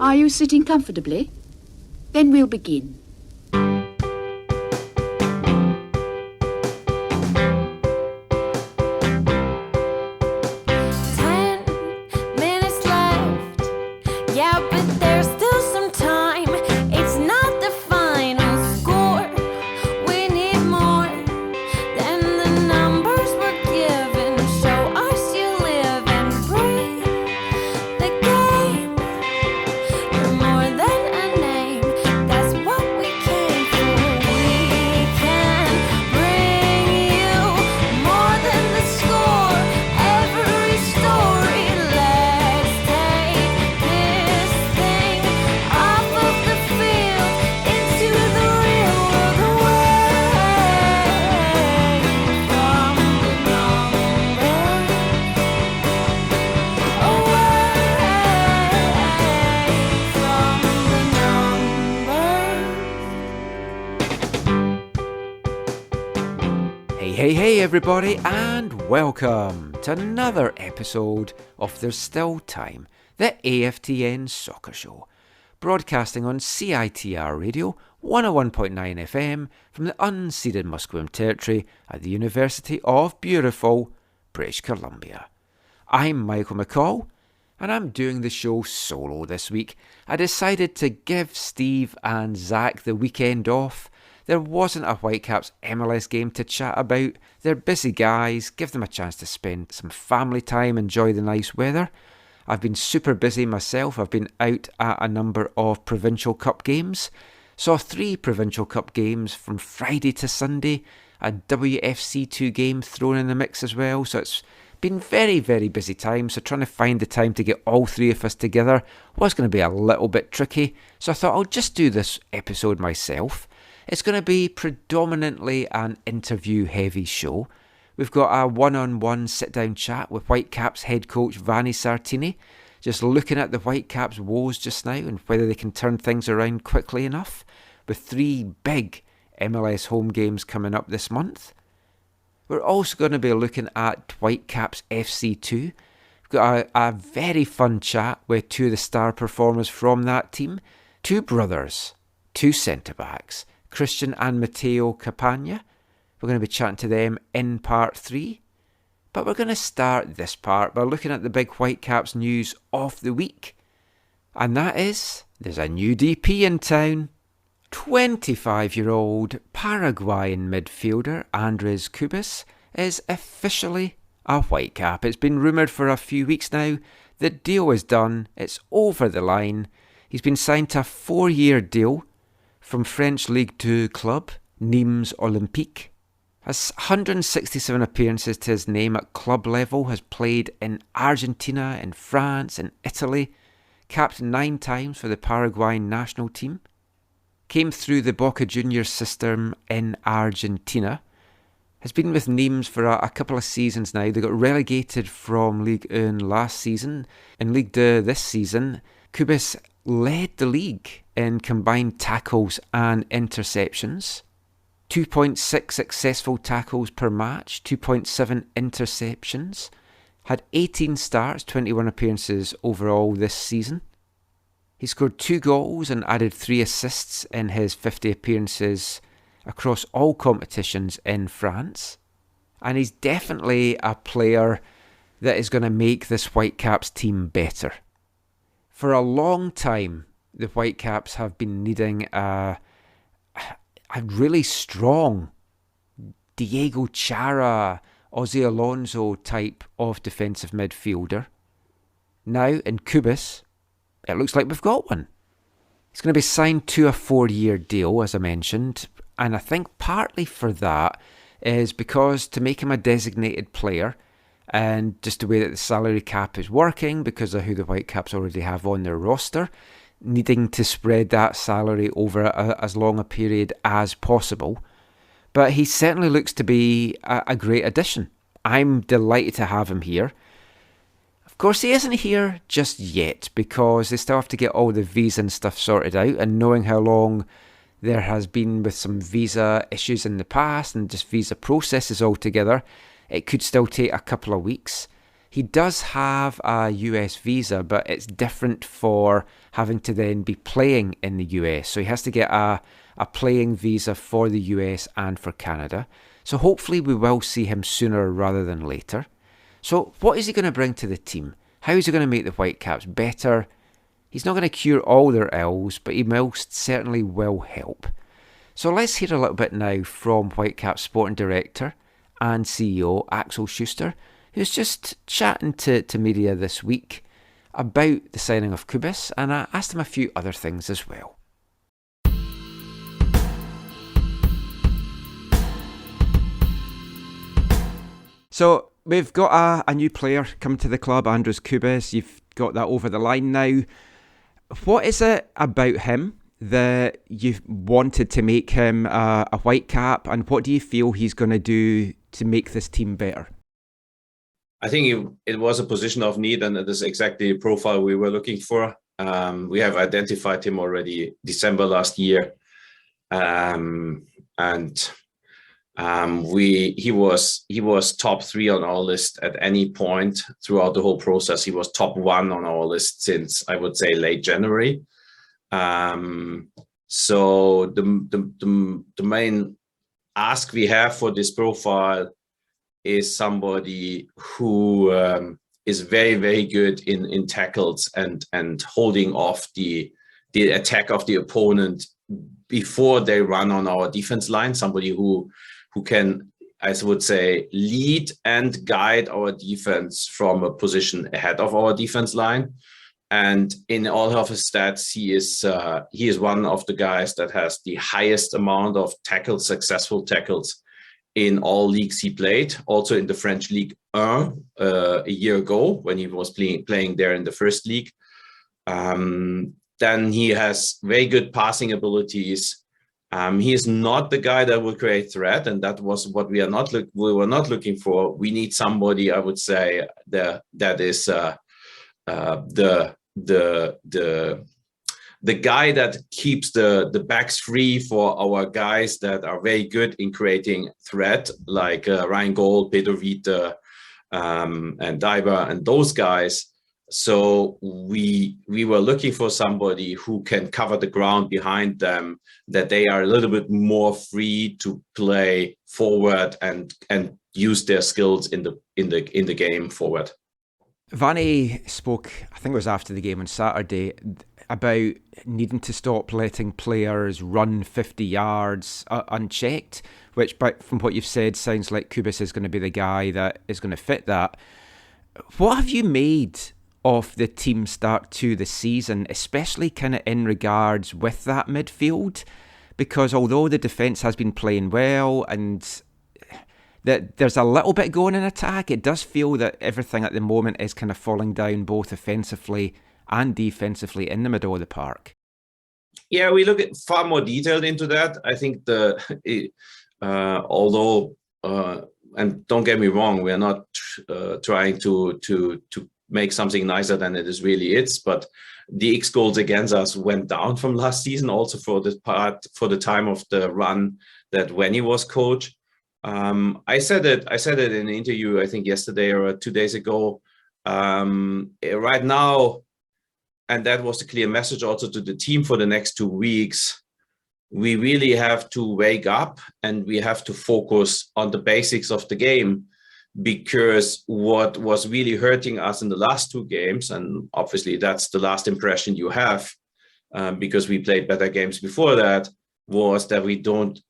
Are you sitting comfortably? Then we'll begin. 10 minutes left. Yeah, but there's still some time. It's not the final score. We need more than the numbers we're given. Show us you live and breathe the game. You're more than a name. That's what we came for. We can bring you more than the score. Every story. Let's take this thing off of the field into the real world, away from the numbers, Hey everybody, and welcome to another episode of There's Still Time, the AFTN Soccer Show, broadcasting on CITR Radio 101.9 FM from the unceded Musqueam Territory at the University of beautiful British Columbia. I'm Michael McCall, and I'm doing the show solo this week. I decided to give Steve and Zach the weekend off. There wasn't a Whitecaps MLS game to chat about. They're busy guys, give them a chance to spend some family time, enjoy the nice weather. I've been super busy myself. I've been out at a number of Provincial Cup games. Saw 3 Provincial Cup games from Friday to Sunday. A WFC2 game thrown in the mix as well. So it's been very, very busy time. So trying to find the time to get all 3 of us together was going to be a little bit tricky. So I thought I'll just do this episode myself. It's going to be predominantly an interview-heavy show. We've got a one-on-one sit-down chat with Whitecaps head coach Vanni Sartini, just looking at the Whitecaps' woes just now and whether they can turn things around quickly enough, with 3 big MLS home games coming up this month. We're also going to be looking at Whitecaps FC2. We've got a very fun chat with 2 of the star performers from that team, 2 brothers, 2 centrebacks, Cristian and Matteo Campagna. We're going to be chatting to them in part 3. But we're going to start this part by looking at the big Whitecaps news of the week. And that is, there's a new DP in town. 25-year-old Paraguayan midfielder Andres Cubas is officially a Whitecap. It's been rumoured for a few weeks now. The deal is done. It's over the line. He's been signed to a 4-year deal from French Ligue 2 club Nîmes Olympique. Has 167 appearances to his name at club level, has played in Argentina, in France, in Italy, capped 9 times for the Paraguayan national team, came through the Boca Juniors system in Argentina, has been with Nîmes for a couple of seasons now. They got relegated from Ligue 1 last season. In Ligue 2 this season, Cubas led the league in combined tackles and interceptions. 2.6 successful tackles per match, 2.7 interceptions. Had 18 starts, 21 appearances overall this season. He scored 2 goals and added 3 assists in his 50 appearances across all competitions in France. And he's definitely a player that is going to make this Whitecaps team better. For a long time, the Whitecaps have been needing a really strong Diego Chara, Ozzy Alonso type of defensive midfielder. Now, in Cubas, it looks like we've got one. He's going to be signed to a 4-year deal, as I mentioned, and I think partly for that is because to make him a designated player, and just the way that the salary cap is working, because of who the Whitecaps already have on their roster, needing to spread that salary over as long a period as possible. But he certainly looks to be a great addition. I'm delighted to have him here. Of course, he isn't here just yet because they still have to get all the visa and stuff sorted out, and knowing how long there has been with some visa issues in the past and just visa processes altogether, it could still take a couple of weeks. He does have a US visa, but it's different for having to then be playing in the US. So he has to get a playing visa for the US and for Canada. So hopefully we will see him sooner rather than later. So what is he going to bring to the team? How is he going to make the Whitecaps better? He's not going to cure all their ills, but he most certainly will help. So let's hear a little bit now from Whitecaps Sporting Director and CEO Axel Schuster, who's just chatting to media this week about the signing of Cubas, and I asked him a few other things as well. So we've got a new player coming to the club, Andres Cubas. You've got that over the line now. What is it about him that you've wanted to make him a Whitecap, and what do you feel he's going to do to make this team better? I think it was a position of need, and it is exactly the profile we were looking for. We have identified him already December last year, and he was top 3 on our list at any point throughout the whole process. He was top 1 on our list since, I would say, late January. So the main ask we have for this profile is somebody who is very, very good in tackles and holding off the attack of the opponent before they run on our defense line. Somebody who can, I would say, lead and guide our defense from a position ahead of our defense line. And in all of his stats, he is one of the guys that has the highest amount of tackles, successful tackles, in all leagues he played. Also in the French League 1 a year ago when he was playing there in the first league. Then he has very good passing abilities. He is not the guy that will create threat, and that was what we were not looking for. We need somebody, I would say, that is the guy that keeps the backs free for our guys that are very good in creating threat, like Ryan Gold, Peter Witte, and Diver, and those guys. So we were looking for somebody who can cover the ground behind them, that they are a little bit more free to play forward and use their skills in the game forward. Vanni spoke, I think it was after the game on Saturday, about needing to stop letting players run 50 yards unchecked, which, from what you've said, sounds like Cubas is going to be the guy that is going to fit that. What have you made of the team start to the season, especially kind of in regards with that midfield? Because although the defence has been playing well and that there's a little bit going in attack, it does feel that everything at the moment is kind of falling down both offensively and defensively in the middle of the park. Yeah, we look at far more detailed into that. I think although and don't get me wrong, we are not trying to make something nicer than it is really is, but the X goals against us went down from last season, also for the time of the run that Vanni was coach. I said it in an interview, I think yesterday or 2 days ago. Right now, and that was a clear message also to the team for the next 2 weeks, we really have to wake up and we have to focus on the basics of the game, because what was really hurting us in the last 2 games, and obviously that's the last impression you have, because we played better games before that, was that we don't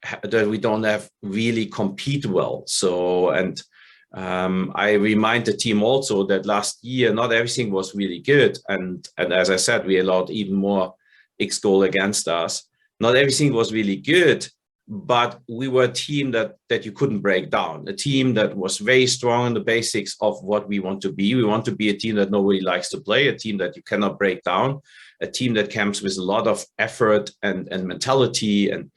have really compete well. So, and I remind the team also that last year not everything was really good, and as I said, we allowed even more X goal against us. Not everything was really good, but we were a team that you couldn't break down. A team that was very strong in the basics of what we want to be. We want to be a team that nobody likes to play, a team that you cannot break down, a team that comes with a lot of effort and mentality and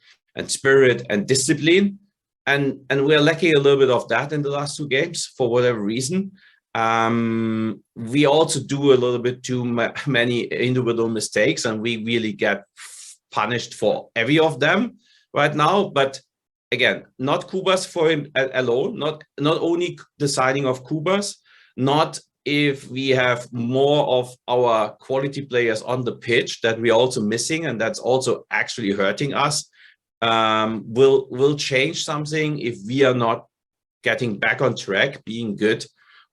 spirit and discipline. And we're lacking a little bit of that in the last 2 games for whatever reason. We also do a little bit too many individual mistakes, and we really get punished for every of them right now. But again, not Cubas for him alone, not only the signing of Cubas, not if we have more of our quality players on the pitch that we're also missing, and that's also actually hurting us, will change something if we are not getting back on track, being good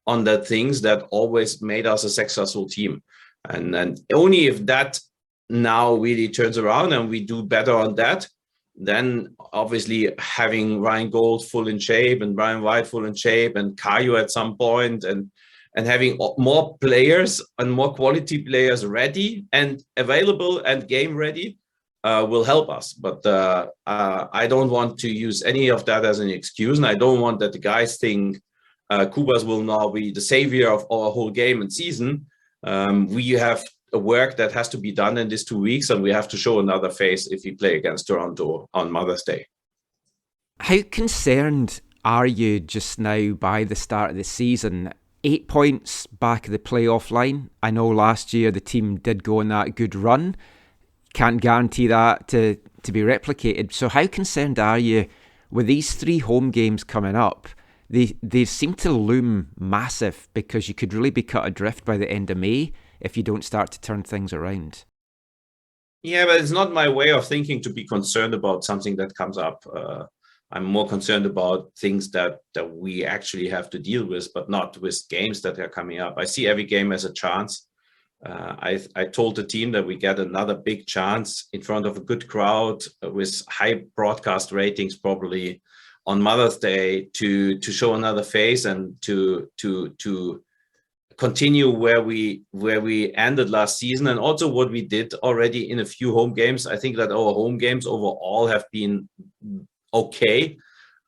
on the things that always made us a successful team. And only if that now really turns around and we do better on that, then obviously having Ryan Gold full in shape and Brian White full in shape and Kayo at some point and having more players and more quality players ready and available and game ready will help us. But I don't want to use any of that as an excuse, and I don't want that the guys think Cubas will now be the savior of our whole game and season. We have a work that has to be done in these 2 weeks, and we have to show another face if we play against Toronto on Mother's Day. How concerned are you just now by the start of the season? 8 points back of the playoff line. I know last year the team did go on that good run. Can't guarantee that to be replicated. So how concerned are you with these 3 home games coming up? They seem to loom massive because you could really be cut adrift by the end of May if you don't start to turn things around. Yeah, but it's not my way of thinking to be concerned about something that comes up. I'm more concerned about things that we actually have to deal with, but not with games that are coming up. I see every game as a chance. I told the team that we get another big chance in front of a good crowd with high broadcast ratings, probably on Mother's Day, to show another face and to continue where we ended last season, and also what we did already in a few home games. I think that our home games overall have been okay.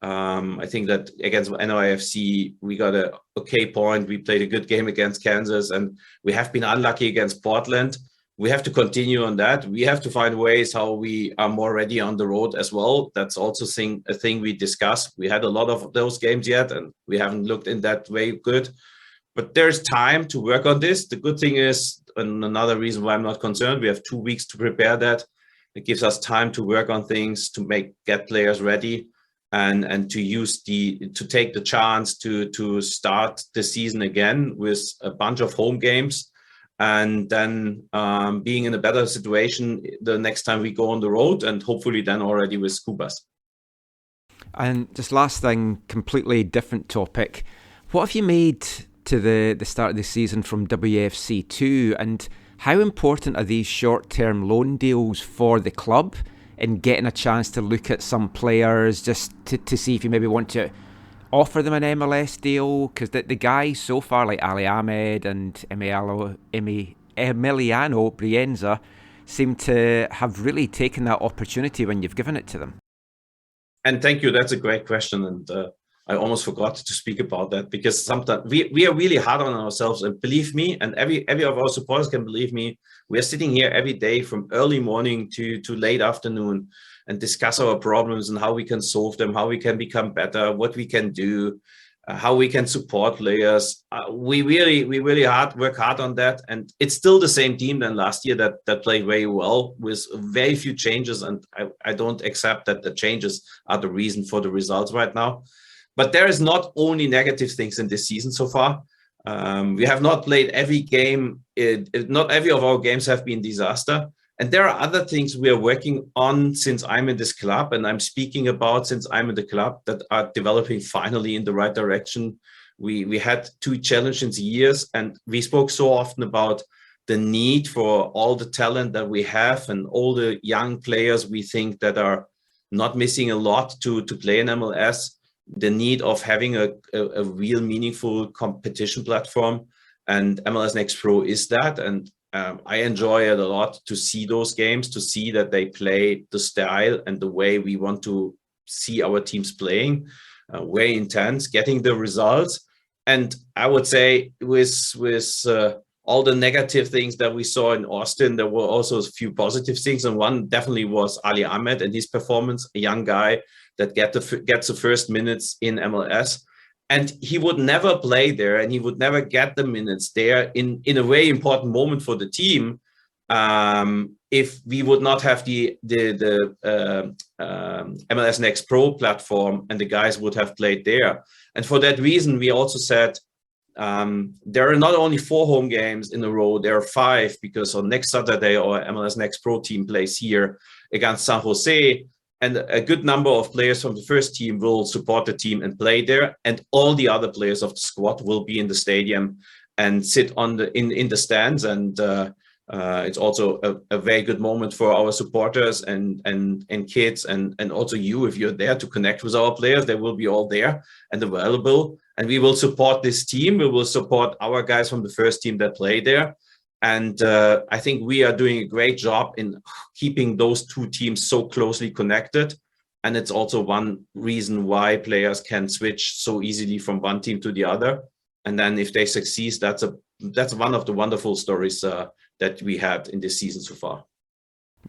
I think that against NYFC we got a okay point. We played a good game against Kansas, and we have been unlucky against Portland. We have to continue on that. We have to find ways how we are more ready on the road as well. That's also a thing we discussed. We had a lot of those games yet, and we haven't looked in that way good. But there's time to work on this. The good thing is, and another reason why I'm not concerned, we have 2 weeks to prepare that. It gives us time to work on things, to get players ready, and to take the chance to start the season again with a bunch of home games, and then being in a better situation the next time we go on the road, and hopefully then already with Cubas. And just last thing, completely different topic. What have you made to the start of the season from WFC2, and how important are these short-term loan deals for the club in getting a chance to look at some players just to see if you maybe want to offer them an MLS deal? Because the guys so far like Ali Ahmed and Emiliano Brienza seem to have really taken that opportunity when you've given it to them. And thank you, that's a great question, and I almost forgot to speak about that, because sometimes we are really hard on ourselves, and believe me, and every of our supporters can believe me, we are sitting here every day from early morning to late afternoon and discuss our problems and how we can solve them, how we can become better, what we can do, how we can support players. We really work hard on that, and it's still the same team than last year that played very well with very few changes, and I don't accept that the changes are the reason for the results right now. But there is not only negative things in this season so far. We have not played every game. Not every of our games have been disaster. And there are other things we are working on since I'm in this club, and I'm speaking about since I'm in the club, that are developing finally in the right direction. We had 2 challenging years, and we spoke so often about the need for all the talent that we have and all the young players we think that are not missing a lot to play in MLS. The need of having a real meaningful competition platform, and MLS Next Pro is that. And I enjoy it a lot to see those games, to see that they play the style and the way we want to see our teams playing, very intense, getting the results. And I would say with all the negative things that we saw in Austin, there were also a few positive things. And one definitely was Ali Ahmed and his performance, a young guy that gets the first minutes in MLS. And he would never play there, and he would never get the minutes there in a very important moment for the team if we would not have the MLS Next Pro platform and the guys would have played there. And for that reason, we also said, There are not only 4 home games in a row, there are 5, because on next Saturday our MLS Next Pro team plays here against San Jose, and a good number of players from the first team will support the team and play there, and all the other players of the squad will be in the stadium and sit in the stands, and it's also a very good moment for our supporters and kids, and also you, if you're there to connect with our players. They will be all there and available, and we will support this team. We will support our guys from the first team that play there, and I think we are doing a great job in keeping those 2 teams so closely connected. And it's also one reason why players can switch so easily from one team to the other. And then if they succeed, that's one of the wonderful stories that we had in this season so far.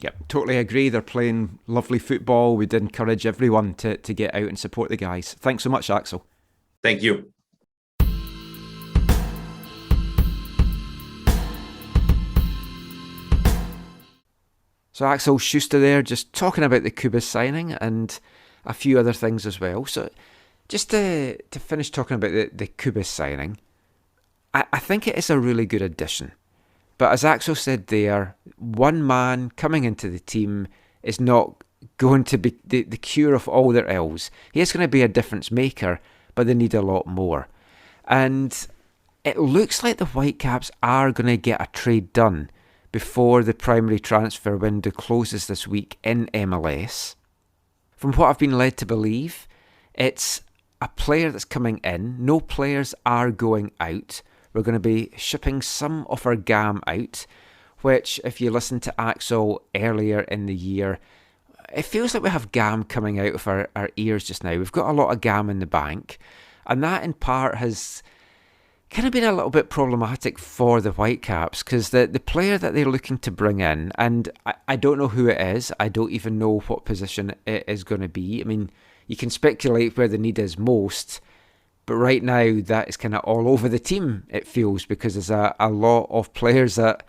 Yep, totally agree. They're playing lovely football. We'd encourage everyone to get out and support the guys. Thanks so much, Axel. Thank you. So Axel Schuster there, just talking about the Cubas signing and a few other things as well. So just to finish talking about the Cubas signing, I think it is a really good addition. But as Axel said there, one man coming into the team is not going to be the cure of all their ills. He is going to be a difference maker, but they need a lot more. And it looks like the Whitecaps are going to get a trade done before the primary transfer window closes this week in MLS. From what I've been led to believe, it's a player that's coming in. No players are going out. We're going to be shipping some of our GAM out, which, if you listen to Axel earlier in the year, it feels like we have GAM coming out of our ears just now. We've got a lot of GAM in the bank, and that in part has kind of been a little bit problematic for the Whitecaps, because the player that they're looking to bring in, and I don't know who it is, I don't even know what position it is going to be. I mean, you can speculate where the need is most, but right now that is kind of all over the team, it feels, because there's a lot of players that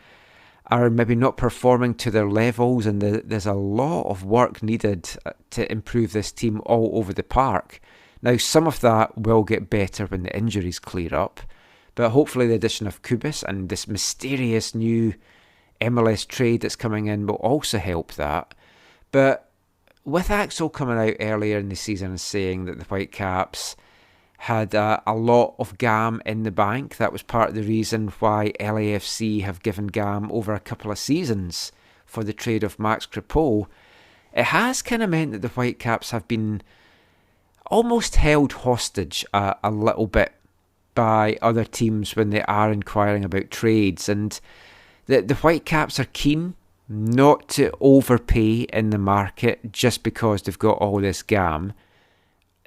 are maybe not performing to their levels, and there's a lot of work needed to improve this team all over the park. Now, some of that will get better when the injuries clear up, but hopefully the addition of Cubas and this mysterious new MLS trade that's coming in will also help that. But with Axel coming out earlier in the season and saying that the Whitecaps had a lot of GAM in the bank, that was part of the reason why LAFC have given GAM over a couple of seasons for the trade of Max Crepeau. It has kind of meant that the Whitecaps have been almost held hostage a little bit by other teams when they are inquiring about trades, and the Whitecaps are keen not to overpay in the market just because they've got all this GAM.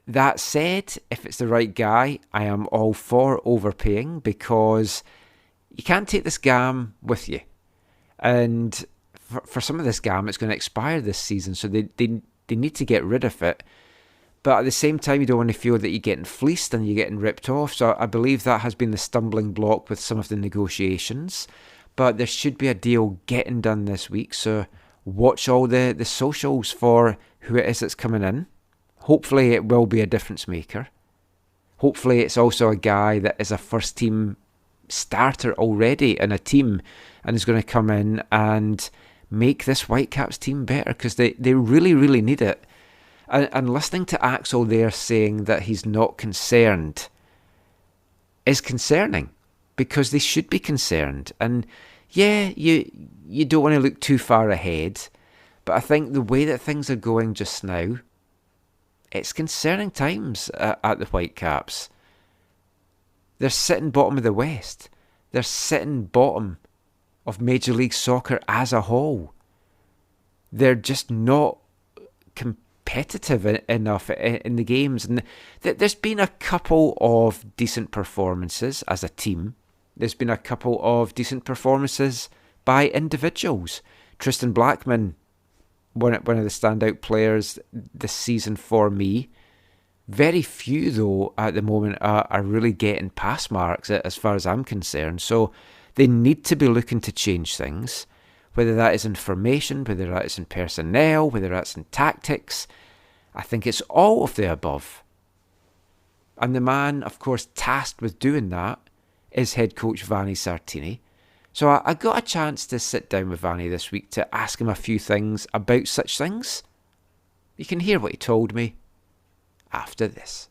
That said, if it's the right guy, I am all for overpaying, because you can't take this GAM with you, and for some of this GAM it's going to expire this season, so they need to get rid of it. But at the same time, you don't want to feel that you're getting fleeced and you're getting ripped off. So I believe that has been the stumbling block with some of the negotiations. But there should be a deal getting done this week. So watch all the socials for who it is that's coming in. Hopefully it will be a difference maker. Hopefully it's also a guy that is a first team starter already in a team and is going to come in and make this Whitecaps team better, because they really, really need it. And listening to Axel there saying that he's not concerned is concerning, because they should be concerned. And yeah, you don't want to look too far ahead, but I think the way that things are going just now, it's concerning times at the Whitecaps. They're sitting bottom of the West. They're sitting bottom of Major League Soccer as a whole. They're just not competitive enough in the games, and there's been a couple of decent performances as a team. There's been a couple of decent performances by individuals. Tristan Blackman, one of the standout players this season for me. Very few, though, at the moment are really getting pass marks as far as I'm concerned. So they need to be looking to change things, whether that is in formation, whether that is in personnel, whether that's in tactics. I think it's all of the above. And the man, of course, tasked with doing that is head coach Vanni Sartini. So I got a chance to sit down with Vanni this week to ask him a few things about such things. You can hear what he told me after this.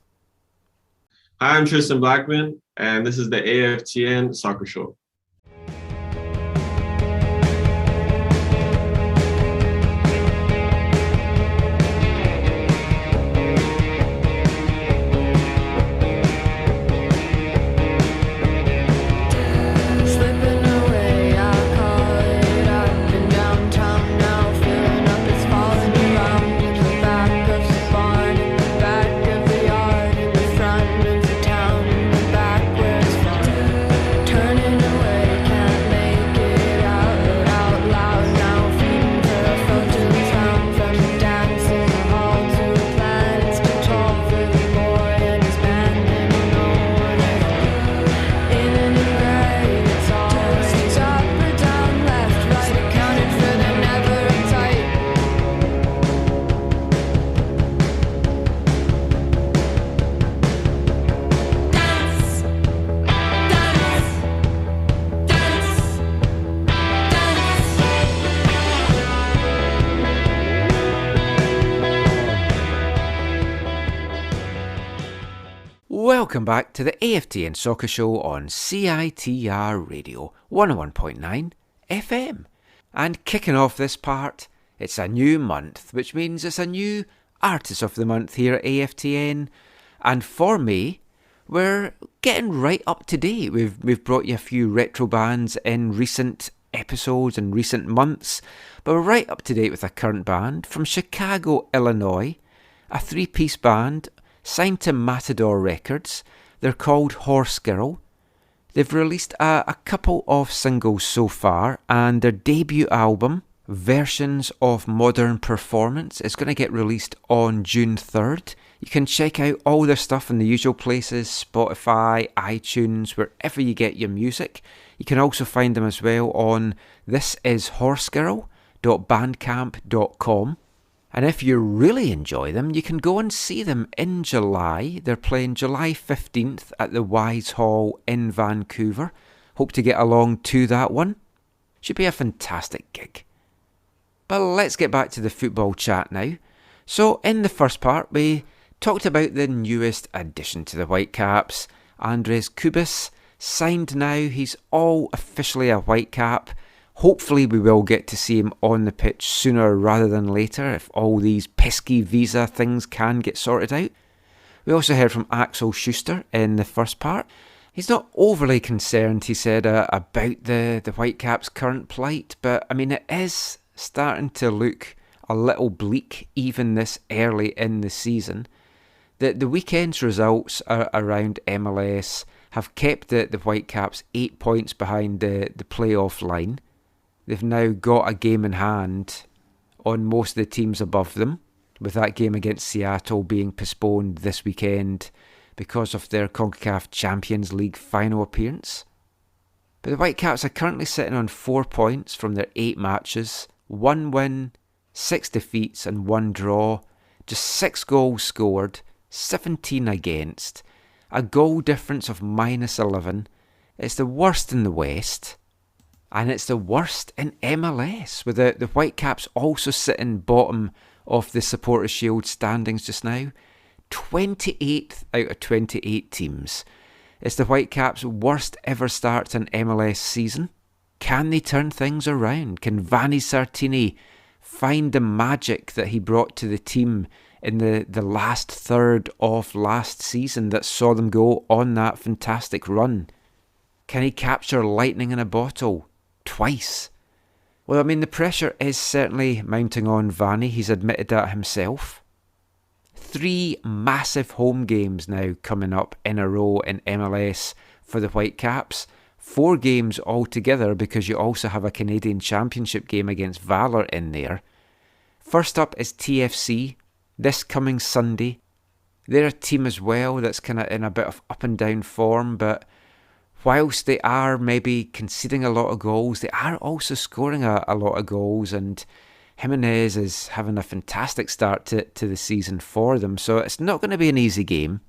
Hi, I'm Tristan Blackman, and this is the AFTN Soccer Show. Welcome back to the AFTN Soccer Show on CITR Radio 101.9 FM. And kicking off this part, it's a new month, which means it's a new Artist of the Month here at AFTN. And for me, we're getting right up to date. We've brought you a few retro bands in recent episodes and recent months, but we're right up to date with a current band from Chicago, Illinois, a three-piece band signed to Matador Records. They're called Horse Girl. They've released a couple of singles so far, and their debut album, Versions of Modern Performance, is going to get released on June 3rd. You can check out all their stuff in the usual places, Spotify, iTunes, wherever you get your music. You can also find them as well on thisishorsegirl.bandcamp.com. And if you really enjoy them, you can go and see them in July. They're playing July 15th at the Wise Hall in Vancouver. Hope to get along to that one. Should be a fantastic gig. But let's get back to the football chat now. So in the first part, we talked about the newest addition to the Whitecaps, Andres Cubas. Signed now, he's all officially a Whitecap. Hopefully we will get to see him on the pitch sooner rather than later if all these pesky visa things can get sorted out. We also heard from Axel Schuster in the first part. He's not overly concerned, he said, about the Whitecaps' current plight, but I mean it is starting to look a little bleak even this early in the season. The weekend's results around MLS have kept the Whitecaps 8 points behind the playoff line. They've now got a game in hand on most of the teams above them, with that game against Seattle being postponed this weekend because of their CONCACAF Champions League final appearance. But the Whitecaps are currently sitting on 4 points from their 8 matches, 1 win, 6 defeats and 1 draw, just 6 goals scored, 17 against, a goal difference of -11. It's the worst in the West. And it's the worst in MLS, with the Whitecaps also sitting bottom of the Supporters' Shield standings just now. 28th out of 28 teams. It's the Whitecaps' worst ever start to an MLS season. Can they turn things around? Can Vanni Sartini find the magic that he brought to the team in the last third of last season that saw them go on that fantastic run? Can he capture lightning in a bottle? Twice. Well, I mean, the pressure is certainly mounting on Vanni. He's admitted that himself. 3 massive home games now coming up in a row in MLS for the Whitecaps. 4 games altogether because you also have a Canadian Championship game against Valor in there. First up is TFC this coming Sunday. They're a team as well that's kind of in a bit of up and down form, but whilst they are maybe conceding a lot of goals, they are also scoring a lot of goals, and Jimenez is having a fantastic start to the season for them, so it's not going to be an easy game.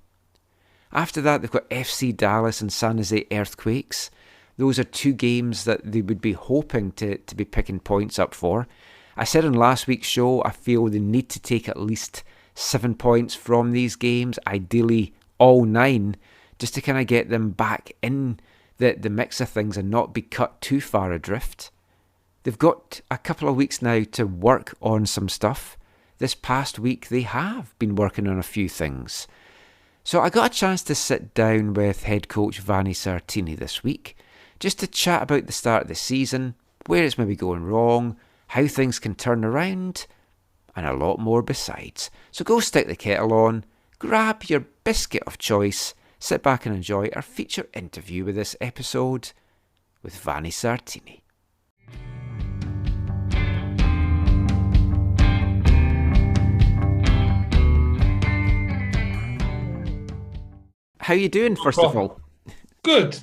After that, they've got FC Dallas and San Jose Earthquakes. Those are 2 games that they would be hoping to be picking points up for. I said on last week's show, I feel they need to take at least 7 points from these games, ideally all 9, just to kind of get them back in the mix of things and not be cut too far adrift. They've got a couple of weeks now to work on some stuff. This past week they have been working on a few things. So I got a chance to sit down with head coach Vanni Sartini this week, just to chat about the start of the season, where it's maybe going wrong, how things can turn around, and a lot more besides. So go stick the kettle on, grab your biscuit of choice, sit back and enjoy our feature interview with this episode with Vanni Sartini. How you doing, first of all? Good.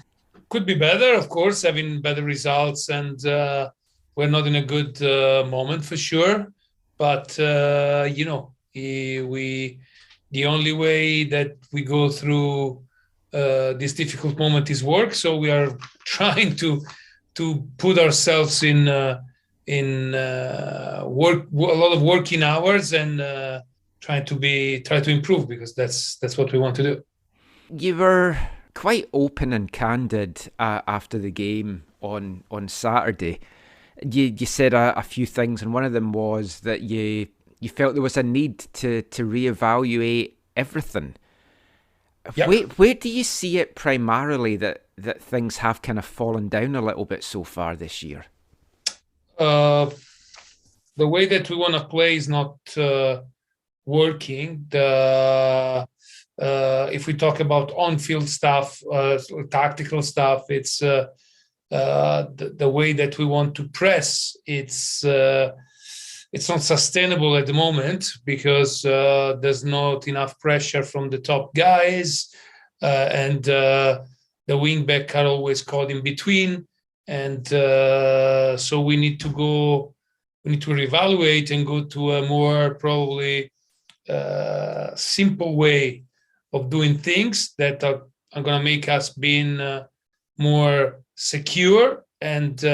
Could be better, of course, having better results, and we're not in a good moment for sure. But the only way that we go through this difficult moment is work. So we are trying to put ourselves in work, a lot of working hours, and try to improve, because that's what we want to do. You were quite open and candid after the game on Saturday. You said a few things, and one of them was that you felt there was a need to reevaluate everything. Yep. Where do you see it primarily that things have kind of fallen down a little bit so far this year? The way that we want to play is not working. If we talk about on-field stuff, tactical stuff, it's the way that we want to press. It's not sustainable at the moment, because there's not enough pressure from the top guys, and the wing-back are always caught in between, and so we need to reevaluate and go to a more probably simple way of doing things that are going to make us being more secure, and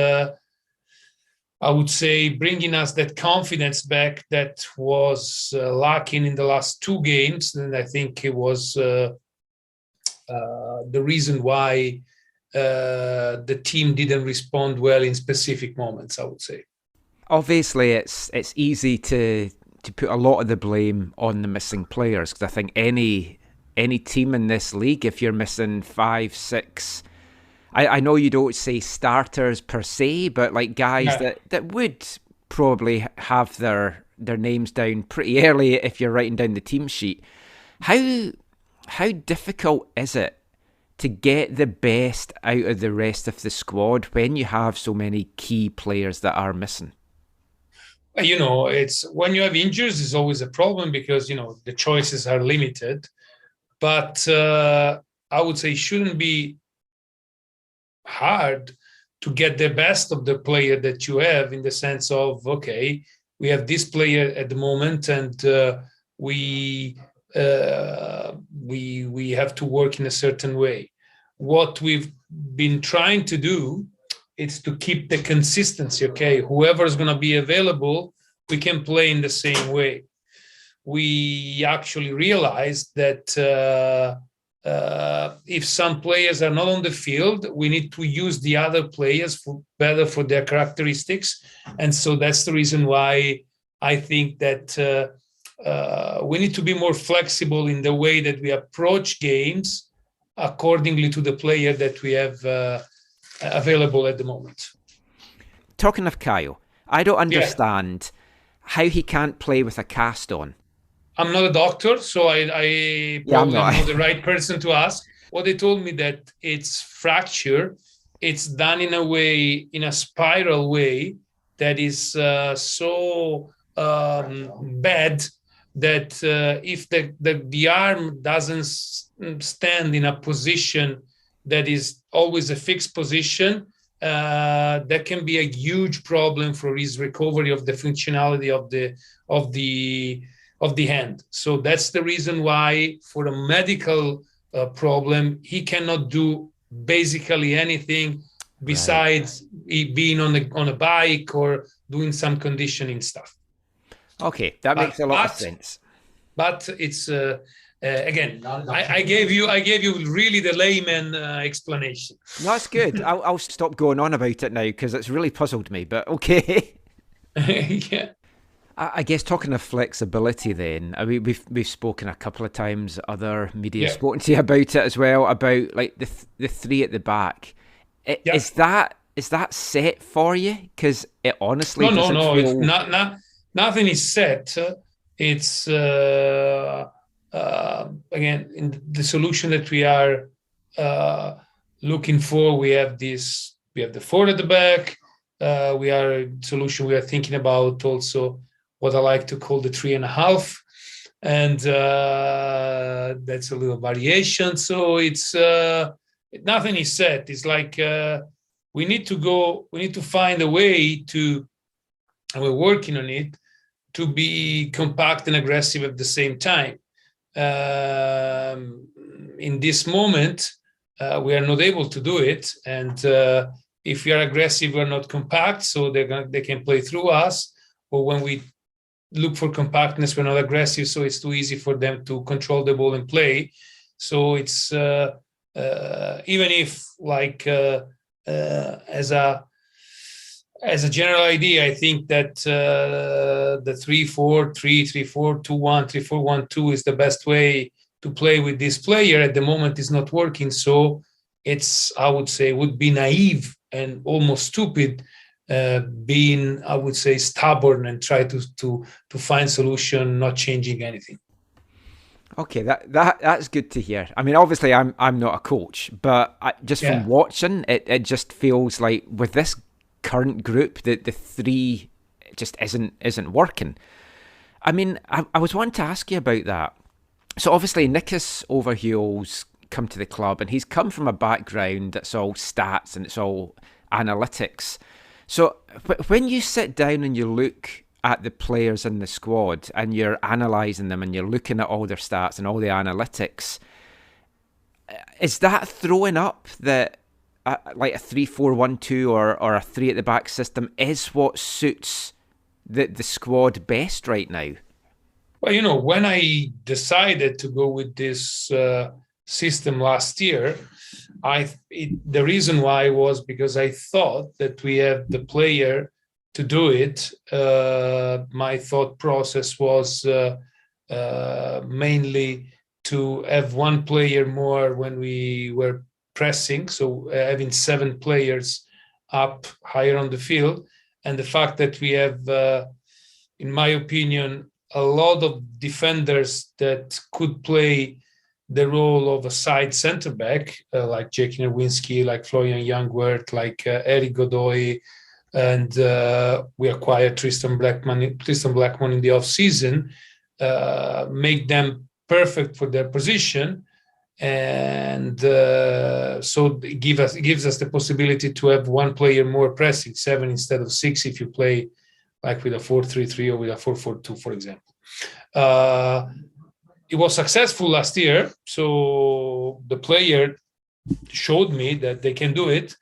I would say bringing us that confidence back that was lacking in the last 2 games. And I think it was the reason why the team didn't respond well in specific moments, I would say. Obviously, it's easy to put a lot of the blame on the missing players, because I think any team in this league, if you're missing 5, 6, I know you don't say starters per se, but like guys that would probably have their names down pretty early if you're writing down the team sheet. How difficult is it to get the best out of the rest of the squad when you have so many key players that are missing? It's when you have injuries, it's always a problem, because the choices are limited. But I would say it shouldn't be hard to get the best of the player that you have, in the sense of, okay, we have this player at the moment, and we have to work in a certain way. What we've been trying to do is to keep the consistency. Okay, whoever is going to be available, we can play in the same way. We actually realized that if some players are not on the field, we need to use the other players better for their characteristics. And so that's the reason why I think that we need to be more flexible in the way that we approach games accordingly to the player that we have available at the moment. Talking of Kyle, I don't understand how he can't play with a cast on. I'm not a doctor, so I probably am not the right person to ask. What they told me that it's fracture. It's done in a spiral way that is so bad that if the arm doesn't stand in a position that is always a fixed position, that can be a huge problem for his recovery of the functionality of the hand. So that's the reason why, for a medical problem. He cannot do basically anything besides being on a bike or doing some conditioning stuff. Okay, that makes a lot of sense. But it's again, I gave you really the layman explanation. No, that's good. I'll stop going on about it now because it's really puzzled me. But okay. Yeah. I guess talking of flexibility, then we've spoken a couple of times. Other media have spoken to you about it as well. About like the three at the back. Is that set for you? Because it honestly doesn't feel... It's not. Nothing is set. It's again in the solution that we are looking for. We have the 4 at the back. We are solution. We are thinking about also what I like to call the 3.5, and that's a little variation. So it's nothing is set. It's like we need to find a way to, and we're working on it, to be compact and aggressive at the same time. In this moment, we are not able to do it, and if we are aggressive, we're not compact, so they can play through us. Or when we look for compactness, we're not aggressive, so it's too easy for them to control the ball and play. So it's even if like as a general idea, I think that the 3-4-3, 3-4-2-1, 3-4-1-2 is the best way to play with this player. At the moment, it's not working. So it's, I would say, would be naive and almost stupid being, I would say, stubborn and try to find solution, not changing anything. Okay, that's good to hear. I mean, obviously, I'm not a coach, but from watching it just feels like with this current group that the three just isn't working. I mean, I was wanting to ask you about that. So obviously Nikos Overheel's come to the club and he's come from a background that's all stats and it's all analytics. So when you sit down and you look at the players in the squad and you're analysing them and you're looking at all their stats and all the analytics, is that throwing up that like a 3-4-1-2 or a 3 at the back system is what suits the squad best right now? Well, when I decided to go with this system last year, the reason why was because I thought that we have the player to do it. My thought process was mainly to have one player more when we were pressing, so having 7 players up higher on the field, and the fact that we have, in my opinion, a lot of defenders that could play the role of a side centre back, like Jake Nerwinski, like Florian Youngwert, like Eric Godoy, and we acquired Tristan Blackman in the off season, make them perfect for their position. And so it gives us the possibility to have one player more pressing, 7 instead of 6 if you play like with a 4-3-3 or with a 4-4-2, for example. It was successful last year, so the player showed me that they can do it.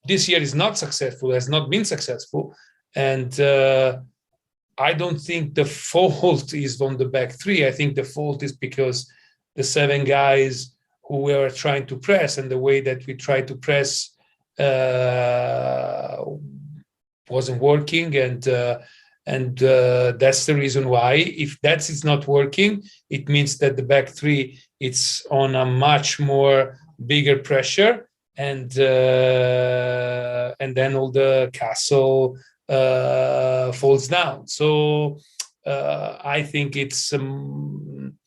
This year is not successful, has not been successful, and I don't think the fault is on the back 3. I think the fault is because the 7 guys who were trying to press and the way that we tried to press wasn't working, and that's the reason why. If that is not working, it means that the back 3 it's on a much more bigger pressure, and then all the castle falls down. So I think it's on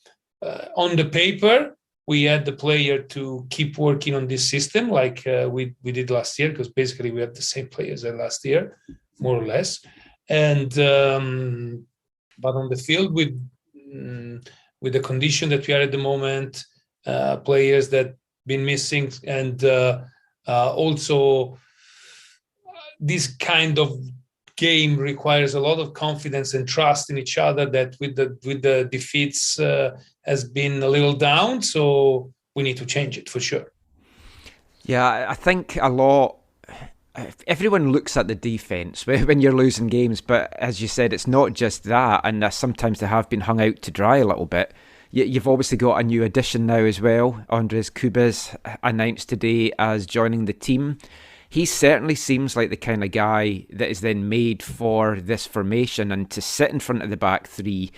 the paper we had the player to keep working on this system like we did last year, because basically we had the same players as last year, more or less. And but on the field with the condition that we are at the moment, players that been missing, and also this kind of game requires a lot of confidence and trust in each other that with the defeats has been a little down. So we need to change it for sure. Yeah, I think a lot. Everyone looks at the defence when you're losing games, but as you said, it's not just that, and sometimes they have been hung out to dry a little bit. You've obviously got a new addition now as well. Andres Cubas announced today as joining the team. He certainly seems like the kind of guy that is then made for this formation and to sit in front of the back three.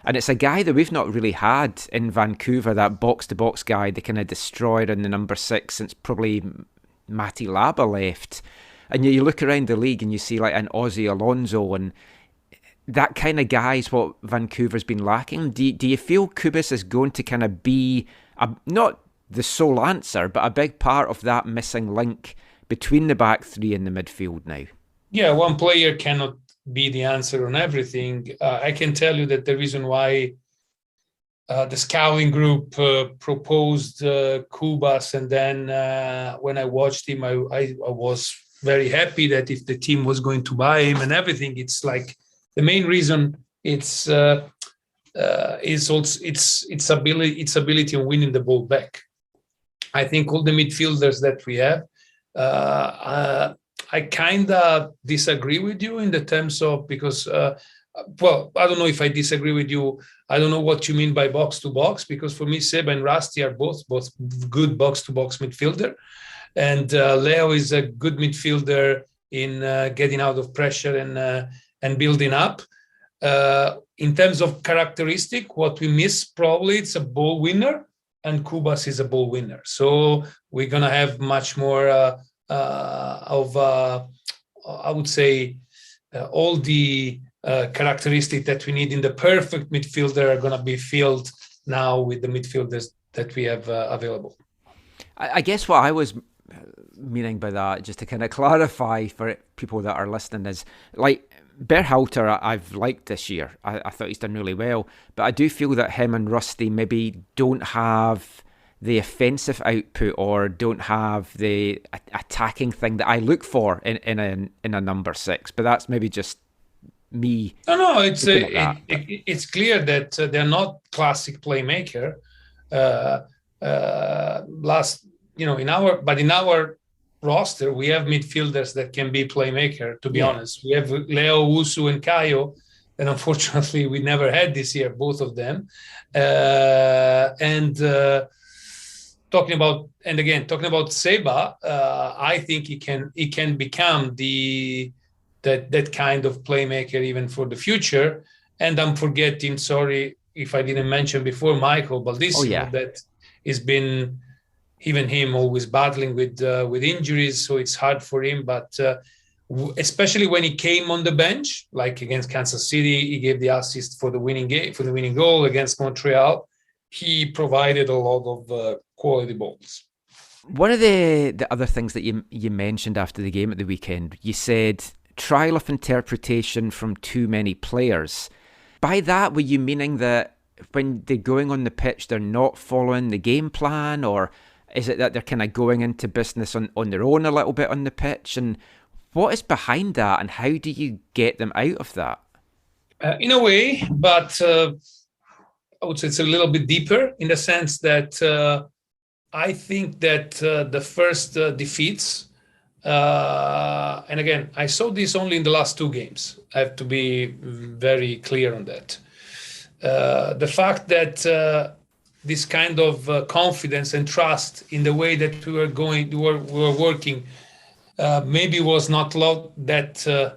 And it's a guy that we've not really had in Vancouver, that box-to-box guy, the kind of destroyer in the number 6 since probably Matty Laba left. And you look around the league and you see like an Ozzy Alonso, and that kind of guy is what Vancouver's been lacking. Do you feel Cubas is going to kind of be, not the sole answer, but a big part of that missing link between the back three and the midfield now? Yeah, one player cannot be the answer on everything. I can tell you that the reason why the scouting group proposed Cubas, and then when I watched him, I was very happy that if the team was going to buy him and everything, it's like the main reason is also its ability on winning the ball back. I think all the midfielders that we have, I kind of disagree with you in the terms of, because well, I don't know if I disagree with you. I don't know what you mean by box to box, because for me, Seba and Rusty are both good box to box midfielder, and Leo is a good midfielder in getting out of pressure and building up. In terms of characteristic, what we miss probably it's a ball winner, and Cubas is a ball winner. So we're gonna have much more of I would say all the characteristics that we need in the perfect midfielder are going to be filled now with the midfielders that we have available. I guess what I was meaning by that, just to kind of clarify for people that are listening, is like Berhalter I've liked this year. I thought he's done really well, but I do feel that him and Rusty maybe don't have the offensive output or don't have the attacking thing that I look for in a number 6. But that's maybe just me. No, it's clear that they're not classic playmaker. In our roster we have midfielders that can be playmaker. To be honest, we have Leo, Usu, and Caio, and unfortunately we never had this year both of them. Talking about Seba, I think he can become that kind of playmaker even for the future. And I'm forgetting, sorry if I didn't mention before, Michael Baldissimo, that has been even him always battling with injuries, so it's hard for him. But especially when he came on the bench, like against Kansas City, he gave the assist for the winning goal against Montreal. He provided a lot of quality balls. One of the other things that you mentioned after the game at the weekend, you said trial of interpretation from too many players. By that, were you meaning that when they're going on the pitch, they're not following the game plan, or is it that they're kind of going into business on their own a little bit on the pitch? And what is behind that, and how do you get them out of that? In a way, but I would say it's a little bit deeper in the sense that I think that the first defeats, and again, I saw this only in the last 2 games. I have to be very clear on that. The fact that this kind of confidence and trust in the way that we were working maybe was not that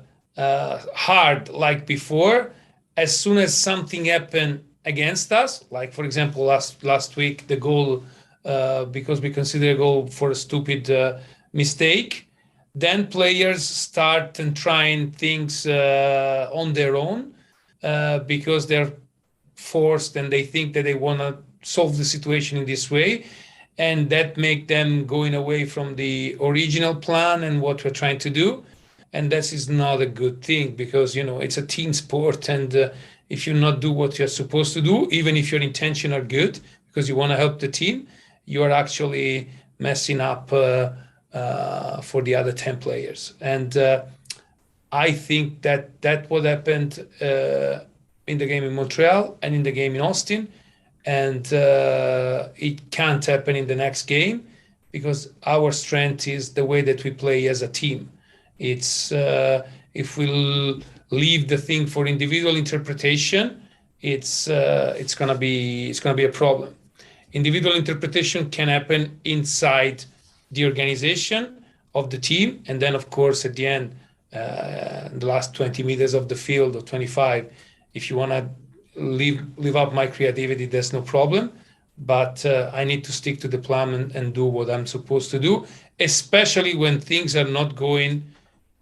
hard like before. As soon as something happened against us, like for example last week the goal, because we consider a goal for a stupid mistake, then players start and trying things on their own because they're forced and they think that they want to solve the situation in this way, and that make them going away from the original plan and what we're trying to do. And this is not a good thing, because it's a team sport, and if you not do what you're supposed to do, even if your intention are good because you want to help the team, you are actually messing up for the other 10 players. And I think that what happened in the game in Montreal and in the game in Austin, and it can't happen in the next game, because our strength is the way that we play as a team. It's if we leave the thing for individual interpretation, it's gonna be a problem. Individual interpretation can happen inside the organization of the team, and then of course at the end, the last 20 meters of the field or 25, if you want to leave up my creativity, there's no problem. But I need to stick to the plan and do what I'm supposed to do, especially when things are not going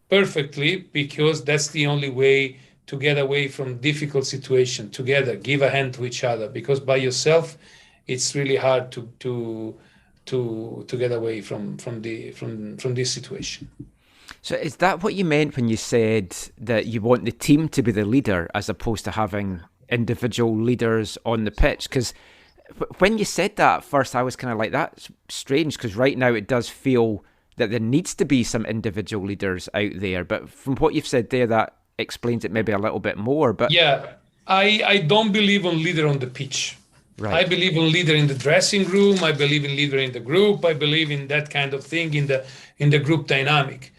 perfectly, because that's the only way to get away from difficult situation together. Give a hand to each other, because by yourself, it's really hard to get away from this situation. So is that what you meant when you said that you want the team to be the leader as opposed to having individual leaders on the pitch? Because when you said that at first, I was kind of like, that's strange, because right now it does feel that there needs to be some individual leaders out there. But from what you've said there, that explains it maybe a little bit more. But yeah, I don't believe on leader on the pitch. Right. I believe in leader in the dressing room. I believe in leader in the group. I believe in that kind of thing in the group dynamic.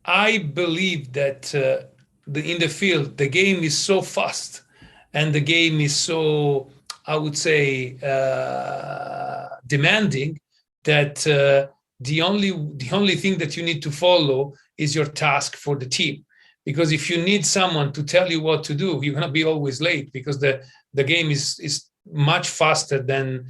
I believe that in the field, the game is so fast, and the game is so, I would say, demanding, that the only thing that you need to follow is your task for the team. Because if you need someone to tell you what to do, you're going to be always late, because the game is much faster than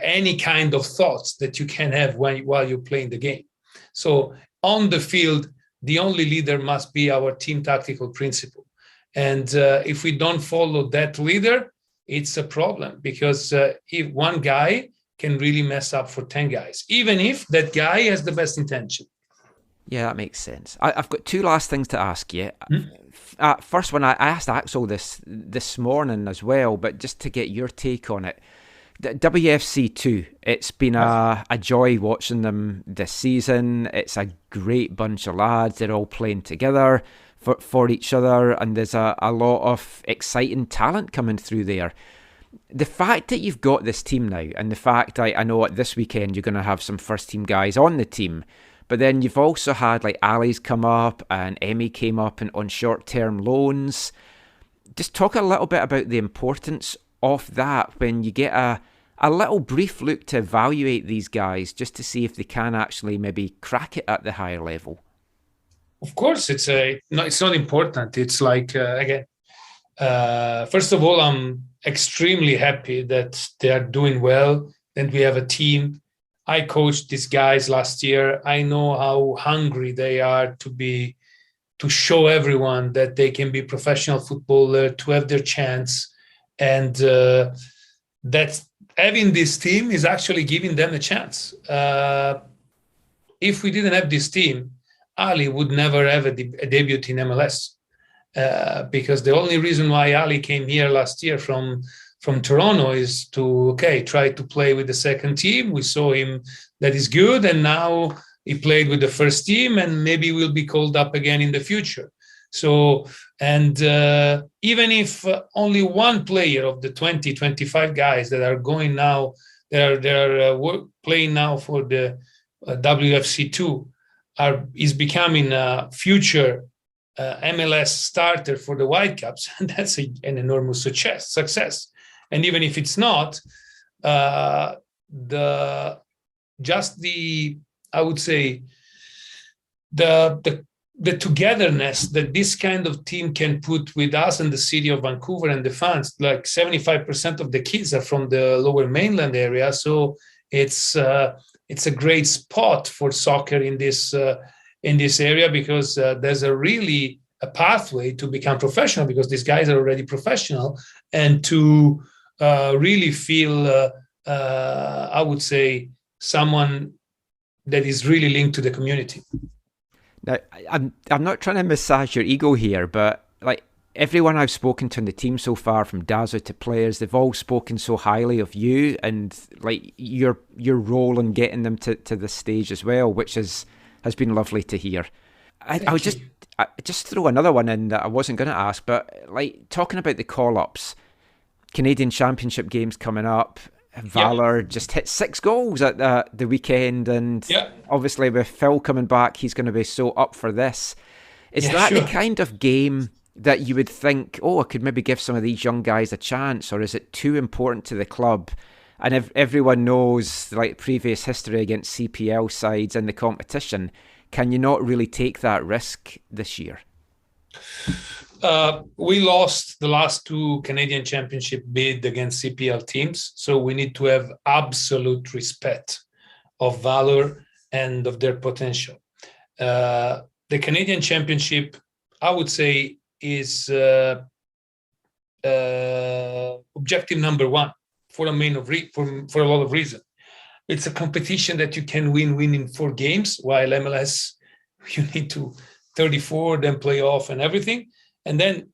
any kind of thoughts that you can have while you're playing the game. So on the field, the only leader must be our team tactical principle. And if we don't follow that leader, it's a problem, because if one guy can really mess up for 10 guys, even if that guy has the best intention. Yeah, that makes sense. I've got two last things to ask you. First one, I asked Axel this morning as well, but just to get your take on it. WFC2, it's been a joy watching them this season. It's a great bunch of lads. They're all playing together for each other, and there's a lot of exciting talent coming through there. The fact that you've got this team now, and the fact I know at this weekend you're going to have some first team guys on the team, but then you've also had like Ali's come up and Emmy came up on short-term loans. Just talk a little bit about the importance of that when you get a little brief look to evaluate these guys, just to see if they can actually maybe crack it at the higher level. Of course, it's not important. It's like, again, first of all, I'm extremely happy that they are doing well, and we have a team. I coached these guys last year. I know how hungry they are to show everyone that they can be professional footballer, to have their chance. And that's having this team is actually giving them a chance. If we didn't have this team, Ali would never have a debut in MLS, because the only reason why Ali came here last year from Toronto is to try to play with the second team. We saw him that is good, and now he played with the first team, and maybe will be called up again in the future. So, and even if only one player of the 25 guys that are going now, they're playing now for the WFC2 is becoming a future MLS starter for the Whitecaps, and that's an enormous success. And even if it's not, I would say the togetherness that this kind of team can put with us and the city of Vancouver and the fans, like 75% of the kids are from the Lower Mainland area, so it's a great spot for soccer in this area, because there's a pathway to become professional, because these guys are already professional, and to really feel, I would say, someone that is really linked to the community. Now, I'm not trying to massage your ego here, but like everyone I've spoken to in the team so far, from Dazo to players, they've all spoken so highly of you and like your role in getting them to this stage as well, which has been lovely to hear. I just throw another one in that I wasn't going to ask, but like talking about the call-ups, Canadian Championship games coming up, Valor just hit 6 goals at the weekend, and obviously with Phil coming back, he's going to be so up for this. Is that the kind of game that you would think, I could maybe give some of these young guys a chance, or is it too important to the club? And if everyone knows like previous history against CPL sides in the competition, can you not really take that risk this year? We lost the last 2 Canadian Championship bid against CPL teams, so we need to have absolute respect of Valor and of their potential. The Canadian Championship, I would say, is objective number 1 for a lot of reasons. It's a competition that you can win in 4 games, while MLS you need to 34, then playoff and everything. And then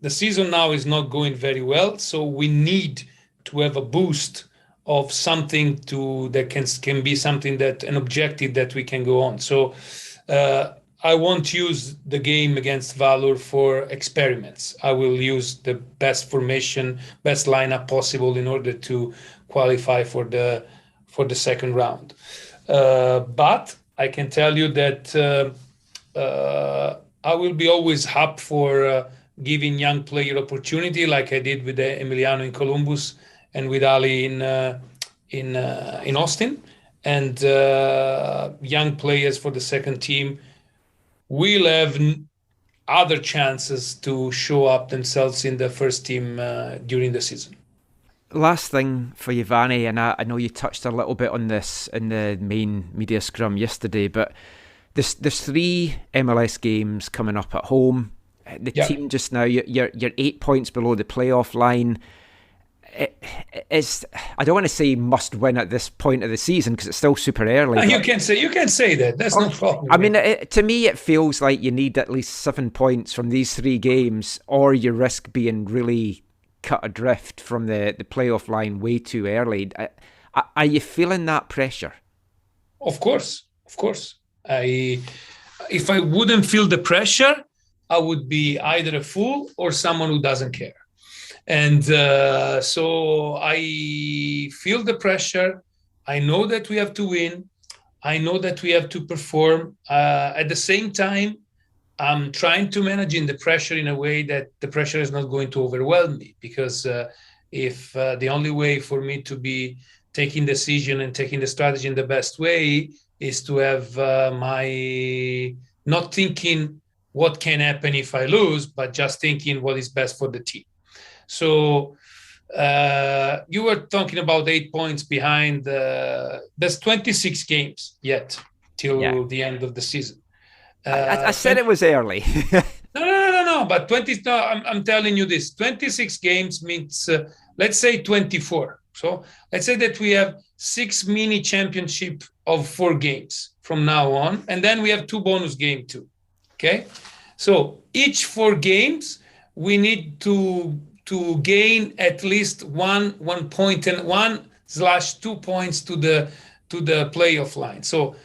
the season now is not going very well, so we need to have a boost of something that can be something that an objective that we can go on. So I won't use the game against Valor for experiments. I will use the best formation, best lineup possible in order to qualify for the second round. But I can tell you that I will be always up for giving young player opportunity, like I did with Emiliano in Columbus and with Ali in Austin, and young players for the second team will have other chances to show up themselves in the first team during the season. Last thing for you, Vanni, and I know you touched a little bit on this in the main media scrum yesterday, but there's 3 MLS games coming up at home. The team just now, you're 8 points below the playoff line. It's, I don't want to say must win at this point of the season because it's still super early. You can say that. That's no problem. I mean, to me, it feels like you need at least 7 points from these 3 games, or you risk being really cut adrift from the playoff line way too early. Are you feeling that pressure? Of course. If I wouldn't feel the pressure, I would be either a fool or someone who doesn't care. And so I feel the pressure. I know that we have to win. I know that we have to perform. At the same time, I'm trying to manage the pressure in a way that the pressure is not going to overwhelm me. Because if the only way for me to be taking decision and taking the strategy in the best way is to have my not thinking what can happen if I lose, but just thinking what is best for the team. So you were talking about 8 points behind. There's 26 games yet till the end of the season. I said it was early. No. But I'm telling you this. 26 games means, let's say 24. So let's say that we have 6 mini championship of 4 games from now on. And then we have 2 bonus game too. Okay. So each 4 games, we need to gain at least 1 point and 1/2 points to the playoff line. So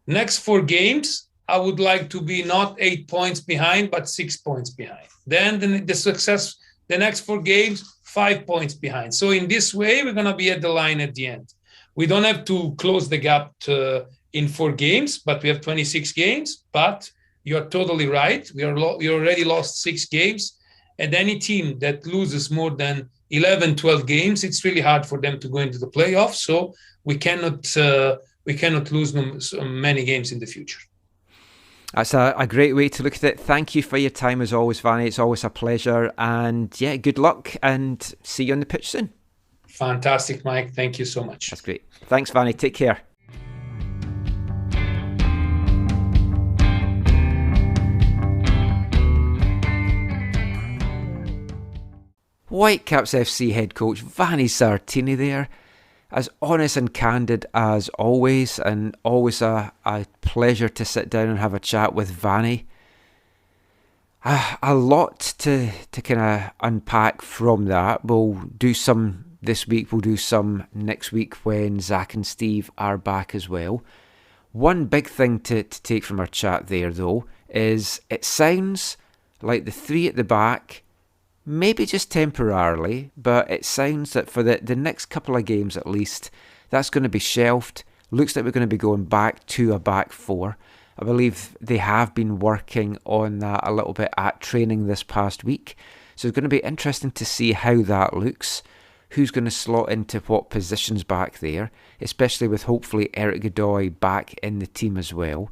next 4 games, I would like to be not 8 points behind, but 6 points behind. Then the next 4 games, 5 points behind. So in this way, we're going to be at the line at the end. We don't have to close the gap in 4 games, but we have 26 games. But you're totally right. We already lost 6 games. And any team that loses more than 11, 12 games, it's really hard for them to go into the playoffs. So we cannot lose many games in the future. That's a great way to look at it. Thank you for your time as always, Vanni. It's always a pleasure. And good luck and see you on the pitch soon. Fantastic, Mike. Thank you so much. That's great. Thanks, Vanni. Take care. Whitecaps FC head coach Vanni Sartini there, as honest and candid as always, and always a pleasure to sit down and have a chat with Vanni. A lot to kind of unpack from that. We'll do some this week, we'll do some next week when Zach and Steve are back as well. One big thing to take from our chat there, though, is it sounds like the three at the back, maybe just temporarily, but it sounds that for the next couple of games at least, that's going to be shelved. Looks like we're going to be going back to a back four. I believe they have been working on that a little bit at training this past week. So it's going to be interesting to see how that looks. Who's going to slot into what positions back there, especially with hopefully Eric Godoy back in the team as well.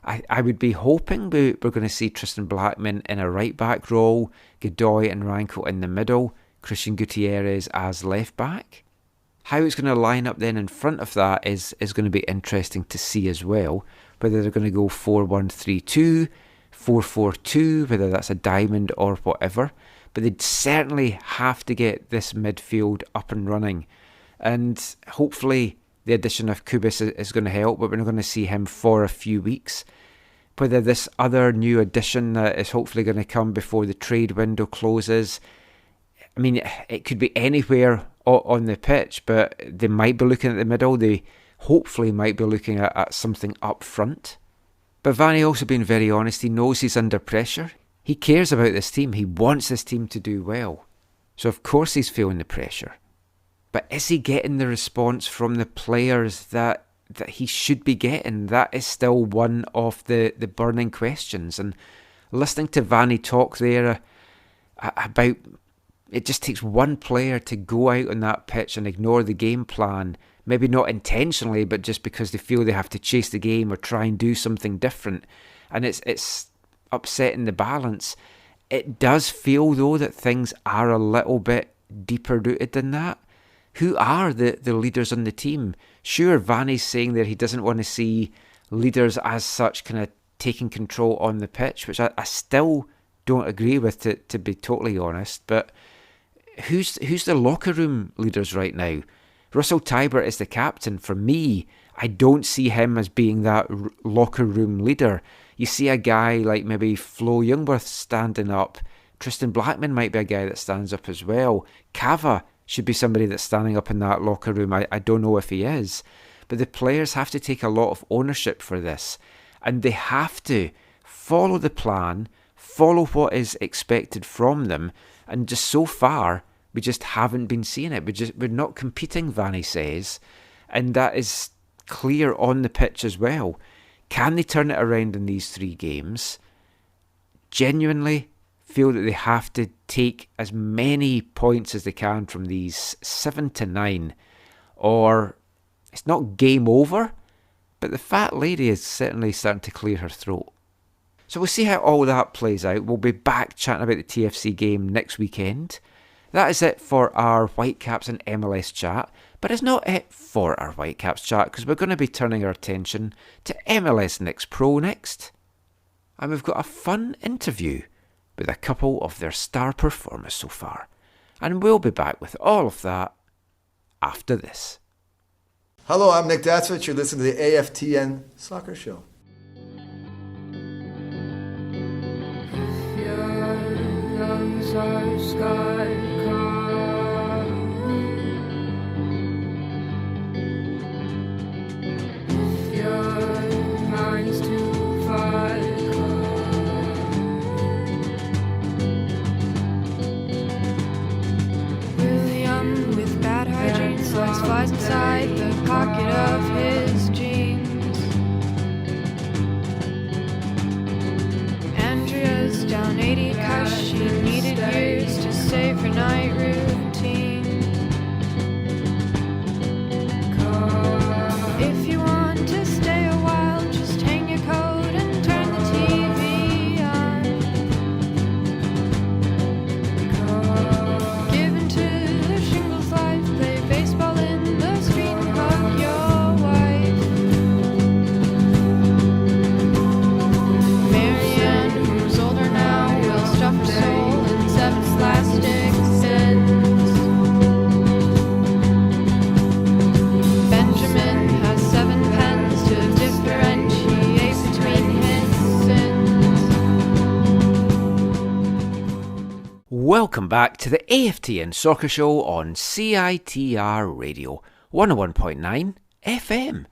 I would be hoping we're going to see Tristan Blackman in a right back role, Godoy and Ranko in the middle, Christian Gutierrez as left back. How it's going to line up then in front of that is going to be interesting to see as well. Whether they're going to go 4-1-3-2, 4-4-2, whether that's a diamond or whatever. But they'd certainly have to get this midfield up and running. And hopefully the addition of Cubas is going to help, but we're not going to see him for a few weeks. Whether this other new addition that is hopefully going to come before the trade window closes, I mean, it could be anywhere on the pitch, but they might be looking at the middle. They hopefully might be looking at something up front. But Vanni also being very honest, he knows he's under pressure. He cares about this team. He wants this team to do well. So of course he's feeling the pressure. But is he getting the response from the players that he should be getting? That is still one of the burning questions. And listening to Vanni talk there about it just takes one player to go out on that pitch and ignore the game plan. Maybe not intentionally, but just because they feel they have to chase the game or try and do something different. And it's upsetting the balance. It does feel, though, that things are a little bit deeper rooted than that. Who are the leaders on the team? Sure, Vanni's saying that he doesn't want to see leaders as such kind of taking control on the pitch, which I still don't agree with, to be totally honest. But who's the locker room leaders right now? Russell Tybert is the captain. For me, I don't see him as being that locker room leader. You see a guy like maybe Flo Youngworth standing up. Tristan Blackman might be a guy that stands up as well. Cava should be somebody that's standing up in that locker room. I don't know if he is. But the players have to take a lot of ownership for this. And they have to follow the plan, follow what is expected from them. And just so far, we just haven't been seeing it. We're not competing, Vanni says. And that is clear on the pitch as well. Can they turn it around in these 3 games? Genuinely feel that they have to take as many points as they can from these 7 to 9, or it's not game over, but the fat lady is certainly starting to clear her throat. So we'll see how all that plays out. We'll be back chatting about the TFC game next weekend. That is it for our Whitecaps and MLS chat, but it's not it for our Whitecaps chat, because we're going to be turning our attention to MLS Next Pro next. And we've got a fun interview with a couple of their star performers so far. And we'll be back with all of that after this. Hello, I'm Nick Datsvich. You're listening to the AFTN Soccer Show. Flies inside the pocket of his jeans. Andrea's down 80 cause she needed years to save her night routine. If you want to stay a while, just hang your coat and turn the TV on. Give into the shingles life, play baseball in the street and hug your wife. Marianne, who's older now, will stuff her soul in 7 plastic sins. Benjamin has 7 pens to differentiate between his sins. Welcome back to the AFTN Soccer Show on CITR Radio 101.9 FM.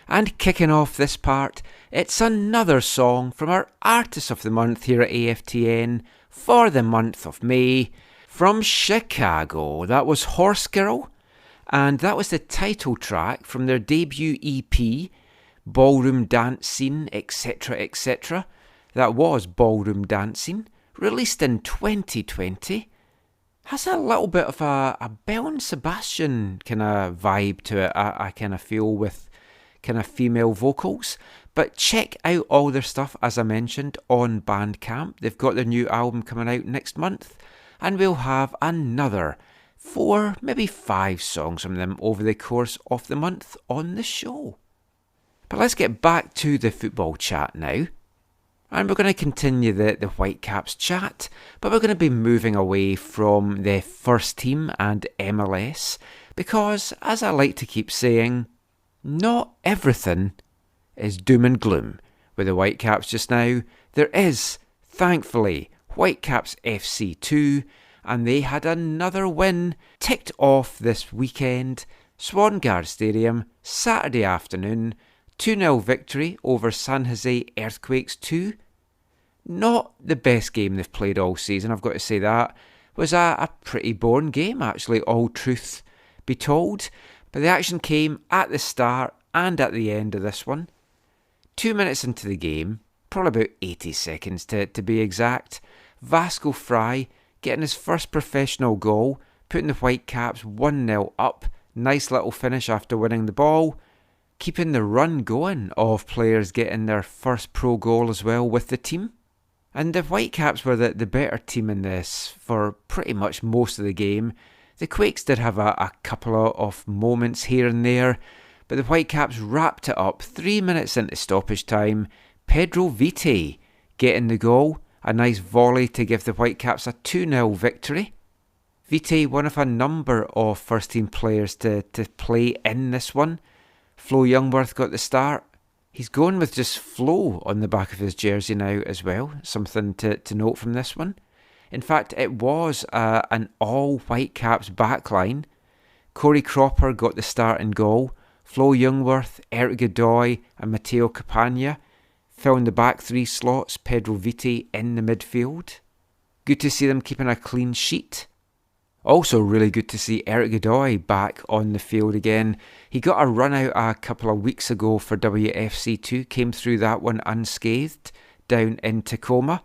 And kicking off this part, it's another song from our Artist of the Month here at AFTN for the month of May, from Chicago. That was Horse Girl, and that was the title track from their debut EP, Ballroom Dancing, etc., etc. That was Ballroom Dancing, released in 2020. Has a little bit of a Belle and Sebastian kind of vibe to it, I kind of feel, with kind of female vocals. But check out all their stuff, as I mentioned, on Bandcamp. They've got their new album coming out next month, and we'll have another 4, maybe 5 songs from them over the course of the month on the show. But let's get back to the football chat now. And we're going to continue the Whitecaps chat, but we're going to be moving away from the first team and MLS, because, as I like to keep saying, not everything is doom and gloom with the Whitecaps just now. There is, thankfully, Whitecaps FC 2, and they had another win ticked off this weekend. Swangard Stadium, Saturday afternoon, 2-0 victory over San Jose Earthquakes 2. Not the best game they've played all season, I've got to say that. It was a pretty boring game, actually, all truth be told. But the action came at the start and at the end of this one. 2 minutes into the game, probably about 80 seconds to be exact, Vasco Fry getting his first professional goal, putting the Whitecaps 1-0 up. Nice little finish after winning the ball. Keeping the run going of players getting their first pro goal as well with the team. And the Whitecaps were the better team in this for pretty much most of the game. The Quakes did have a couple of moments here and there, but the Whitecaps wrapped it up 3 minutes into stoppage time. Pedro Vite getting the goal, a nice volley to give the Whitecaps a 2-0 victory. Vite, one of a number of first team players to play in this one. Flo Youngworth got the start. He's going with just Flo on the back of his jersey now as well. Something to note from this one. In fact, it was an all Whitecaps backline. Corey Cropper got the start in goal. Flo Youngworth, Eric Godoy and Matteo Campagna filling the back 3 slots. Pedro Vite in the midfield. Good to see them keeping a clean sheet. Also really good to see Eric Godoy back on the field again. He got a run out a couple of weeks ago for WFC2, came through that one unscathed down in Tacoma.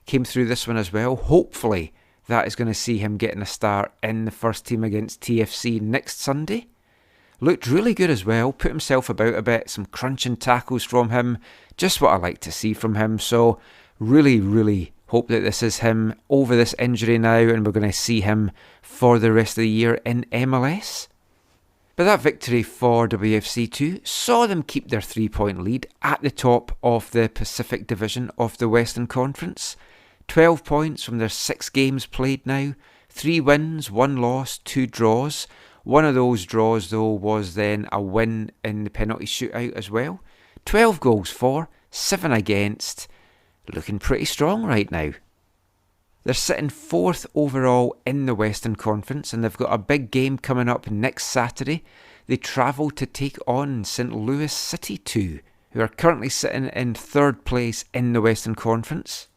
Came through this one as well. Hopefully that is going to see him getting a start in the first team against TFC next Sunday. Looked really good as well, put himself about a bit, some crunching tackles from him, just what I like to see from him. So really hope that this is him over this injury now, and we're going to see him for the rest of the year in MLS. But that victory for WFC2 saw them keep their 3-point lead at the top of the Pacific Division of the Western Conference. 12 points from their 6 games played now. 3 wins, 1 loss, 2 draws. One of those draws, though, was then a win in the penalty shootout as well. 12 goals for, 7 against. Looking pretty strong right now. They're sitting 4th overall in the Western Conference, and they've got a big game coming up next Saturday. They travel to take on St. Louis City 2, who are currently sitting in 3rd place in the Western Conference.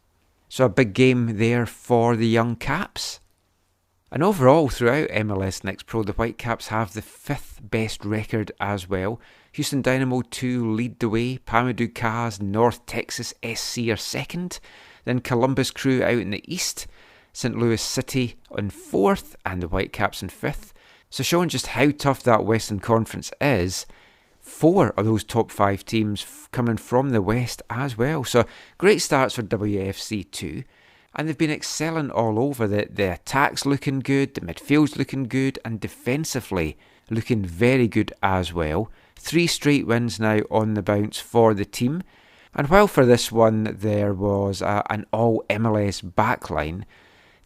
So a big game there for the young Caps. And overall, throughout MLS Next Pro, the Whitecaps have the 5th best record as well. Houston Dynamo 2 lead the way. Pamadou Cars, North Texas SC are 2nd. Then Columbus Crew out in the east. St. Louis City on 4th and the Whitecaps in 5th. So showing just how tough that Western Conference is. 4 of those top 5 teams coming from the West as well. So great starts for WFC2. And they've been excelling all over. The attack's looking good, the midfield's looking good, and defensively looking very good as well. 3 straight wins now on the bounce for the team. And while for this one there was an all-MLS backline,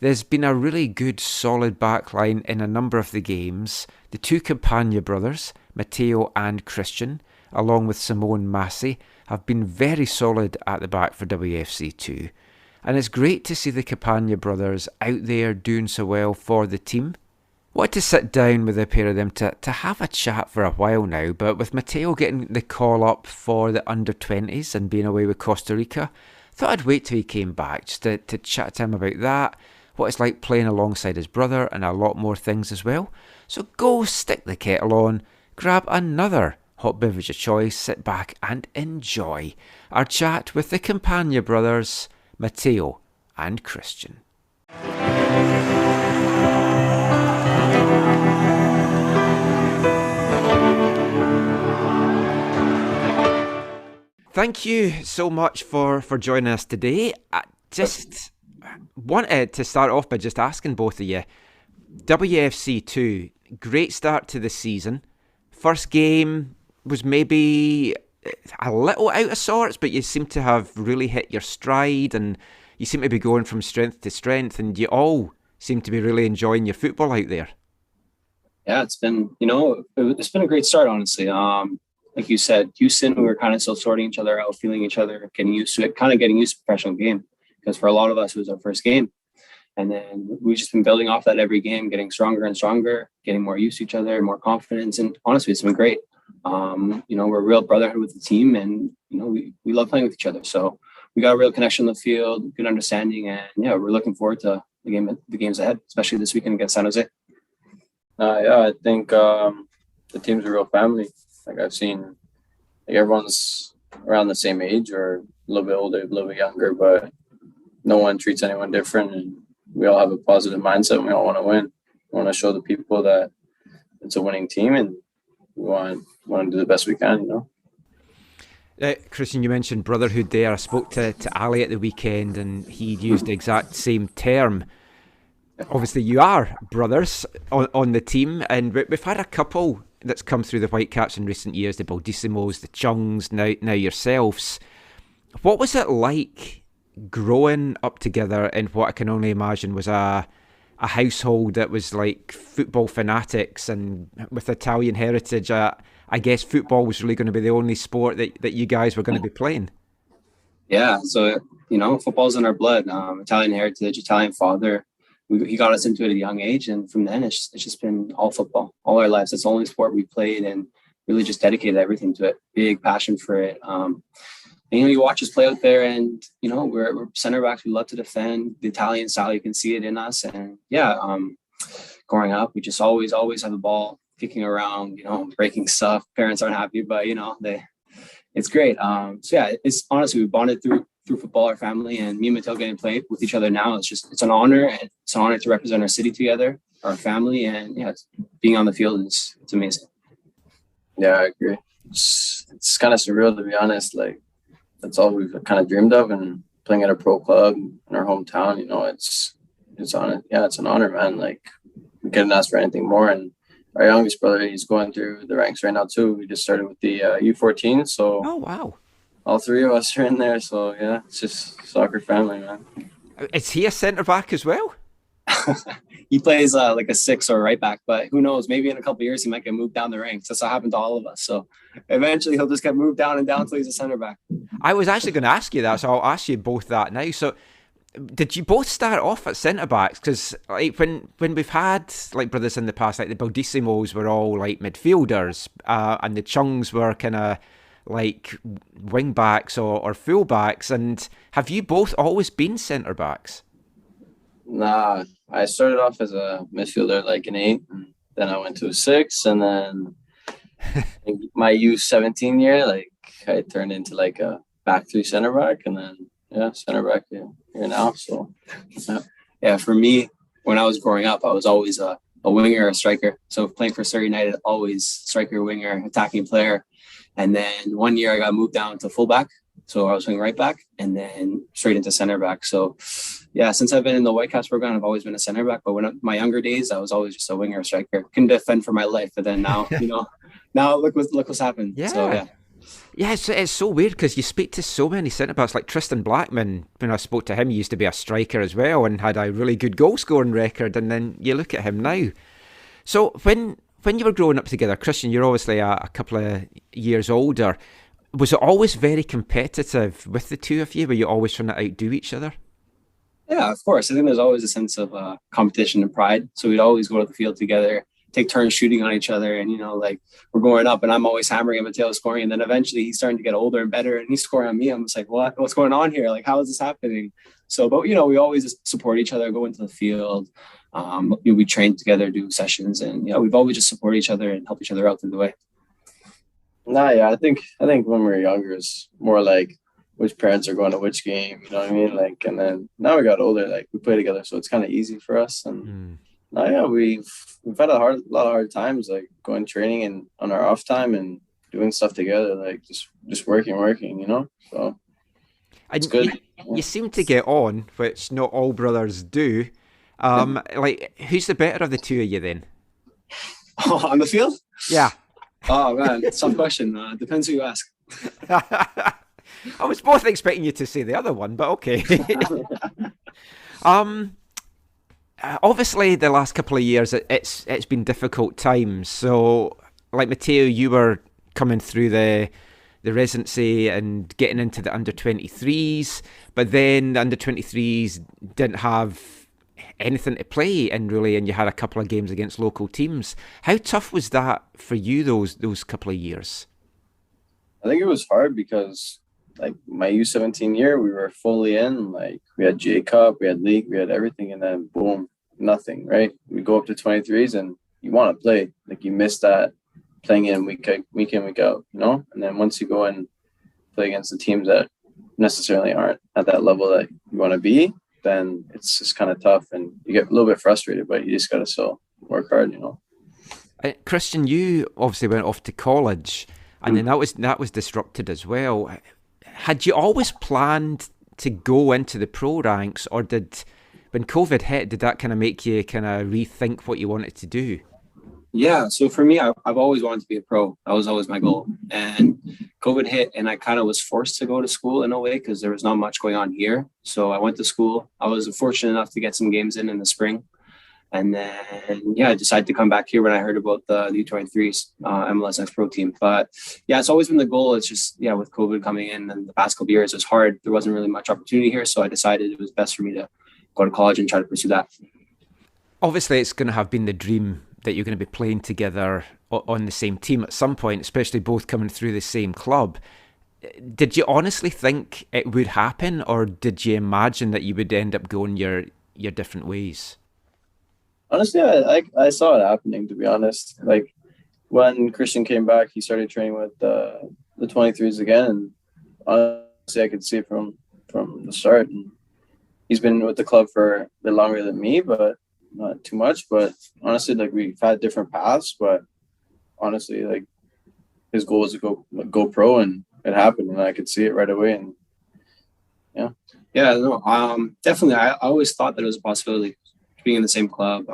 there's been a really good solid backline in a number of the games. The 2 Campagna brothers, Matteo and Cristian, along with Simone Massey, have been very solid at the back for WFC2. And it's great to see the Campagna brothers out there doing so well for the team. Wanted to sit down with the pair of them to have a chat for a while now, but with Matteo getting the call up for the under-20s and being away with Costa Rica, thought I'd wait till he came back just to chat to him about that, what it's like playing alongside his brother, and a lot more things as well. So go stick the kettle on, grab another hot beverage of choice, sit back and enjoy our chat with the Campagna brothers, Matteo and Cristian. Thank you so much for joining us today. I just wanted to start off by just asking both of you, WFC2, great start to the season. First game was maybe a little out of sorts, but you seem to have really hit your stride and you seem to be going from strength to strength, and you all seem to be really enjoying your football out there. Yeah, it's been a great start, honestly. Like you said, Houston, we were kind of still sorting each other out, feeling each other, getting used to it, kind of getting used to the professional game, because for a lot of us, it was our first game. And then we've just been building off that every game, getting stronger and stronger, getting more used to each other, more confidence. And honestly, it's been great. We're a real brotherhood with the team, and, we love playing with each other. So we got a real connection on the field, good understanding. And yeah, we're looking forward to the games ahead, especially this weekend against San Jose. I think the team's a real family. Like I've seen, everyone's around the same age or a little bit older, a little bit younger, but no one treats anyone different, and we all have a positive mindset and we all want to win. We want to show the people that it's a winning team, and we want to do the best we can, Cristian, you mentioned brotherhood there. I spoke to Ali at the weekend and he used the exact same term. Obviously, you are brothers on the team, and we've had a couple that's come through the Whitecaps in recent years, the Baldissimos, the Chungs, now yourselves. What was it like growing up together in what I can only imagine was a household that was like football fanatics, and with Italian heritage, I guess football was really going to be the only sport that you guys were going to be playing? Yeah, so, football's in our blood. Italian heritage, Italian father. He got us into it at a young age, and from then it's just been all football all our lives. It's the only sport we played, and really just dedicated everything to it. Big passion for it. And, you watch us play out there, and we're center backs. We love to defend the Italian style. You can see it in us, and growing up, we just always have the ball kicking around. Breaking stuff. Parents aren't happy, but it's great. It's honestly, we bonded through football, our family, and me and Matteo getting to play with each other now. It's an honor, and it's an honor to represent our city together, our family, and being on the field it's amazing. Yeah, I agree. It's kind of surreal, to be honest. Like, that's all we've kind of dreamed of, and playing at a pro club in our hometown, it's an honor, man. Like, we couldn't ask for anything more. And our youngest brother, he's going through the ranks right now too. We just started with the U14, so oh wow. All three of us are in there, so yeah, it's just soccer family, man. Is he a centre back as well? He plays like a 6 or a right back, but who knows? Maybe in a couple of years he might get moved down the ranks. That's what happened to all of us. So eventually he'll just get moved down and down until he's a centre back. I was actually going to ask you that, so I'll ask you both that now. So did you both start off at centre backs? Because like when we've had like brothers in the past, like the Baldissimos were all like midfielders, and the Chungs were kind of like wing backs or full backs. And have you both always been centre backs? Nah, I started off as a midfielder, like an 8, and then I went to a 6, and then my U17 year, like I turned into like a back 3 centre back, and then centre back here now. So yeah, for me, when I was growing up, I was always a winger, a striker. So playing for Surrey United, always striker, winger, attacking player. And then one year I got moved down to fullback. So I was playing right back and then straight into center back. So yeah, since I've been in the Whitecaps program, I've always been a center back. But my younger days, I was always just a winger, striker. Couldn't defend for my life. But then now, now look what's happened. Yeah. So, yeah. Yeah, it's so weird because you speak to so many centre-backs, like Tristan Blackman. When I spoke to him, he used to be a striker as well and had a really good goal-scoring record, and then you look at him now. So when you were growing up together, Cristian, you're obviously a couple of years older. Was it always very competitive with the two of you? Were you always trying to outdo each other? Yeah, of course. I think there's always a sense of competition and pride. So we'd always go to the field together, take turns shooting on each other. And, like we're growing up and I'm always hammering at Matteo scoring. And then eventually he's starting to get older and better and he's scoring on me. I'm just like, what's going on here? Like, how is this happening? So, but, we always just support each other, go into the field. We train together, do sessions. And, we've always just support each other and help each other out through the way. I think when we were younger, it's more like which parents are going to which game, you know what I mean? Like, and then now we got older, like we play together, so it's kind of easy for us. And we've had a lot of hard times, like going training and on our off time and doing stuff together, like just working, So it's good. You seem to get on, which not all brothers do. Like, who's the better of the two of you then? Oh, on the field? Yeah. Oh man, tough question. Depends who you ask. I was both expecting you to say the other one, but okay. Obviously, the last couple of years, it's been difficult times. So, like Matteo, you were coming through the residency and getting into the under-23s, but then the under-23s didn't have anything to play in really, and you had a couple of games against local teams. How tough was that for you those couple of years? I think it was hard because like my U17 year, we were fully in. Like we had J Cup, we had league, we had everything, and then boom, nothing. Right? We go up to 23s, and you want to play. Like you miss that playing in week in, week out, And then once you go and play against the teams that necessarily aren't at that level that you want to be, then it's just kind of tough, and you get a little bit frustrated. But you just got to still work hard, Cristian, you obviously went off to college, and then that was disrupted as well. Had you always planned to go into the pro ranks, or when COVID hit, did that kind of make you kind of rethink what you wanted to do? Yeah, so for me, I've always wanted to be a pro. That was always my goal. And COVID hit, and I kind of was forced to go to school in a way because there was not much going on here. So I went to school. I was fortunate enough to get some games in the spring. And then, I decided to come back here when I heard about the U23s, MLS Next Pro team. But it's always been the goal. It's just, with COVID coming in and the past couple of years, it was hard. There wasn't really much opportunity here. So I decided it was best for me to go to college and try to pursue that. Obviously, it's going to have been the dream that you're going to be playing together on the same team at some point, especially both coming through the same club. Did you honestly think it would happen, or did you imagine that you would end up going your different ways? Honestly, I saw it happening, to be honest. Like when Cristian came back, he started training with the 23s again. And honestly, I could see it from the start. And he's been with the club for a bit longer than me, but not too much. But honestly, like we've had different paths. But honestly, like his goal was to go pro, and it happened, and I could see it right away. And definitely. I always thought that it was a possibility. Being in the same club.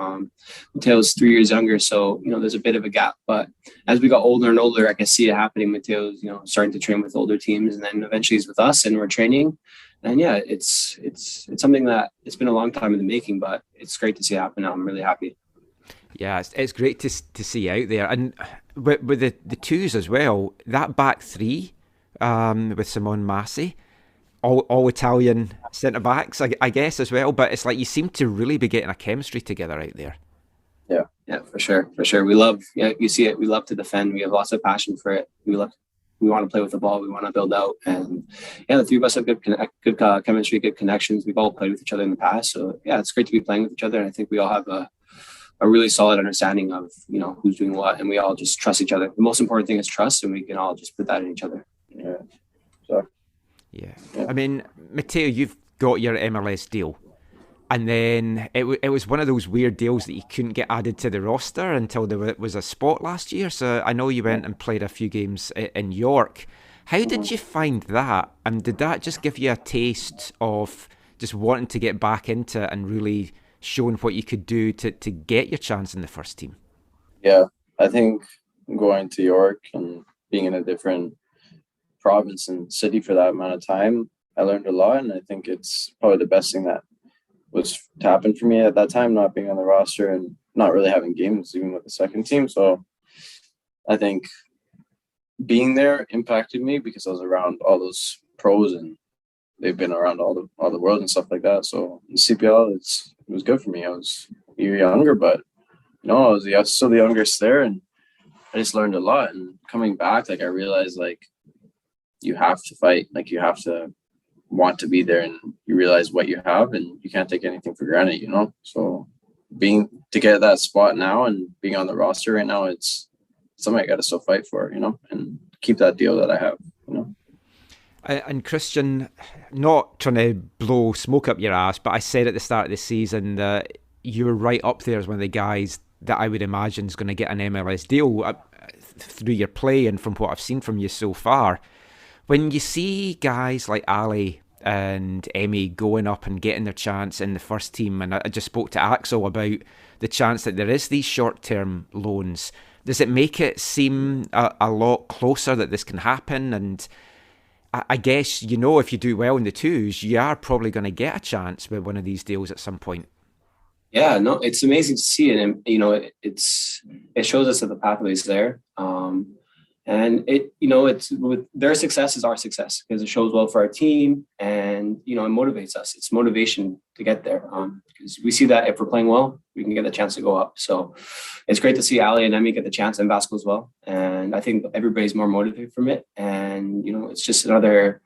Mateo's 3 years younger, so there's a bit of a gap. But as we got older and older, I can see it happening. Mateo's starting to train with older teams, and then eventually he's with us, and we're training. And it's something that it's been a long time in the making, but it's great to see it happen now. I'm really happy. Yeah, it's great to see out there, and with the twos as well. That back three, with Simone Massey. All Italian centre-backs, I guess, as well. But it's like you seem to really be getting a chemistry together out there. Yeah, for sure. We love, you see it. We love to defend. We have lots of passion for it. We want to play with the ball. We want to build out. And the three of us have good chemistry, good connections. We've all played with each other in the past. So it's great to be playing with each other. And I think we all have a really solid understanding of, who's doing what. And we all just trust each other. The most important thing is trust, and we can all just put that in each other. Yeah. I mean, Matteo, you've got your MLS deal, and then it was one of those weird deals that you couldn't get added to the roster until there was a spot last year. So I know you went and played a few games in York. How did you find that? And did that just give you a taste of just wanting to get back into it and really showing what you could do to get your chance in the first team? Yeah, I think going to York and being in a different province and city for that amount of time, I learned a lot, and I think it's probably the best thing that was to happen for me at that time, not being on the roster and not really having games even with the second team. So I think being there impacted me because I was around all those pros and they've been around all the world and stuff like that. So in CPL, it was good for me. I was a year younger, but I was still the youngest there, and I just learned a lot. And coming back, like I realized like you have to fight, like you have to want to be there, and you realize what you have, and you can't take anything for granted, So to get that spot now and being on the roster right now, it's something I got to still fight for, and keep that deal that I have, And Cristian, not trying to blow smoke up your ass, but I said at the start of the season that you were right up there as one of the guys that I would imagine is going to get an MLS deal through your play and from what I've seen from you so far. When you see guys like Ali and Emmy going up and getting their chance in the first team, and I just spoke to Axel about the chance that there is these short-term loans, does it make it seem a lot closer that this can happen? And I guess, if you do well in the twos, you are probably going to get a chance with one of these deals at some point. Yeah, no, it's amazing to see it, and it shows us that the pathway is there, and it's with their success is our success because it shows well for our team, and it motivates us. It's motivation to get there because we see that if we're playing well, we can get the chance to go up. So it's great to see Ali and Emmy get the chance in basketball as well, and I think everybody's more motivated from it, and it's just another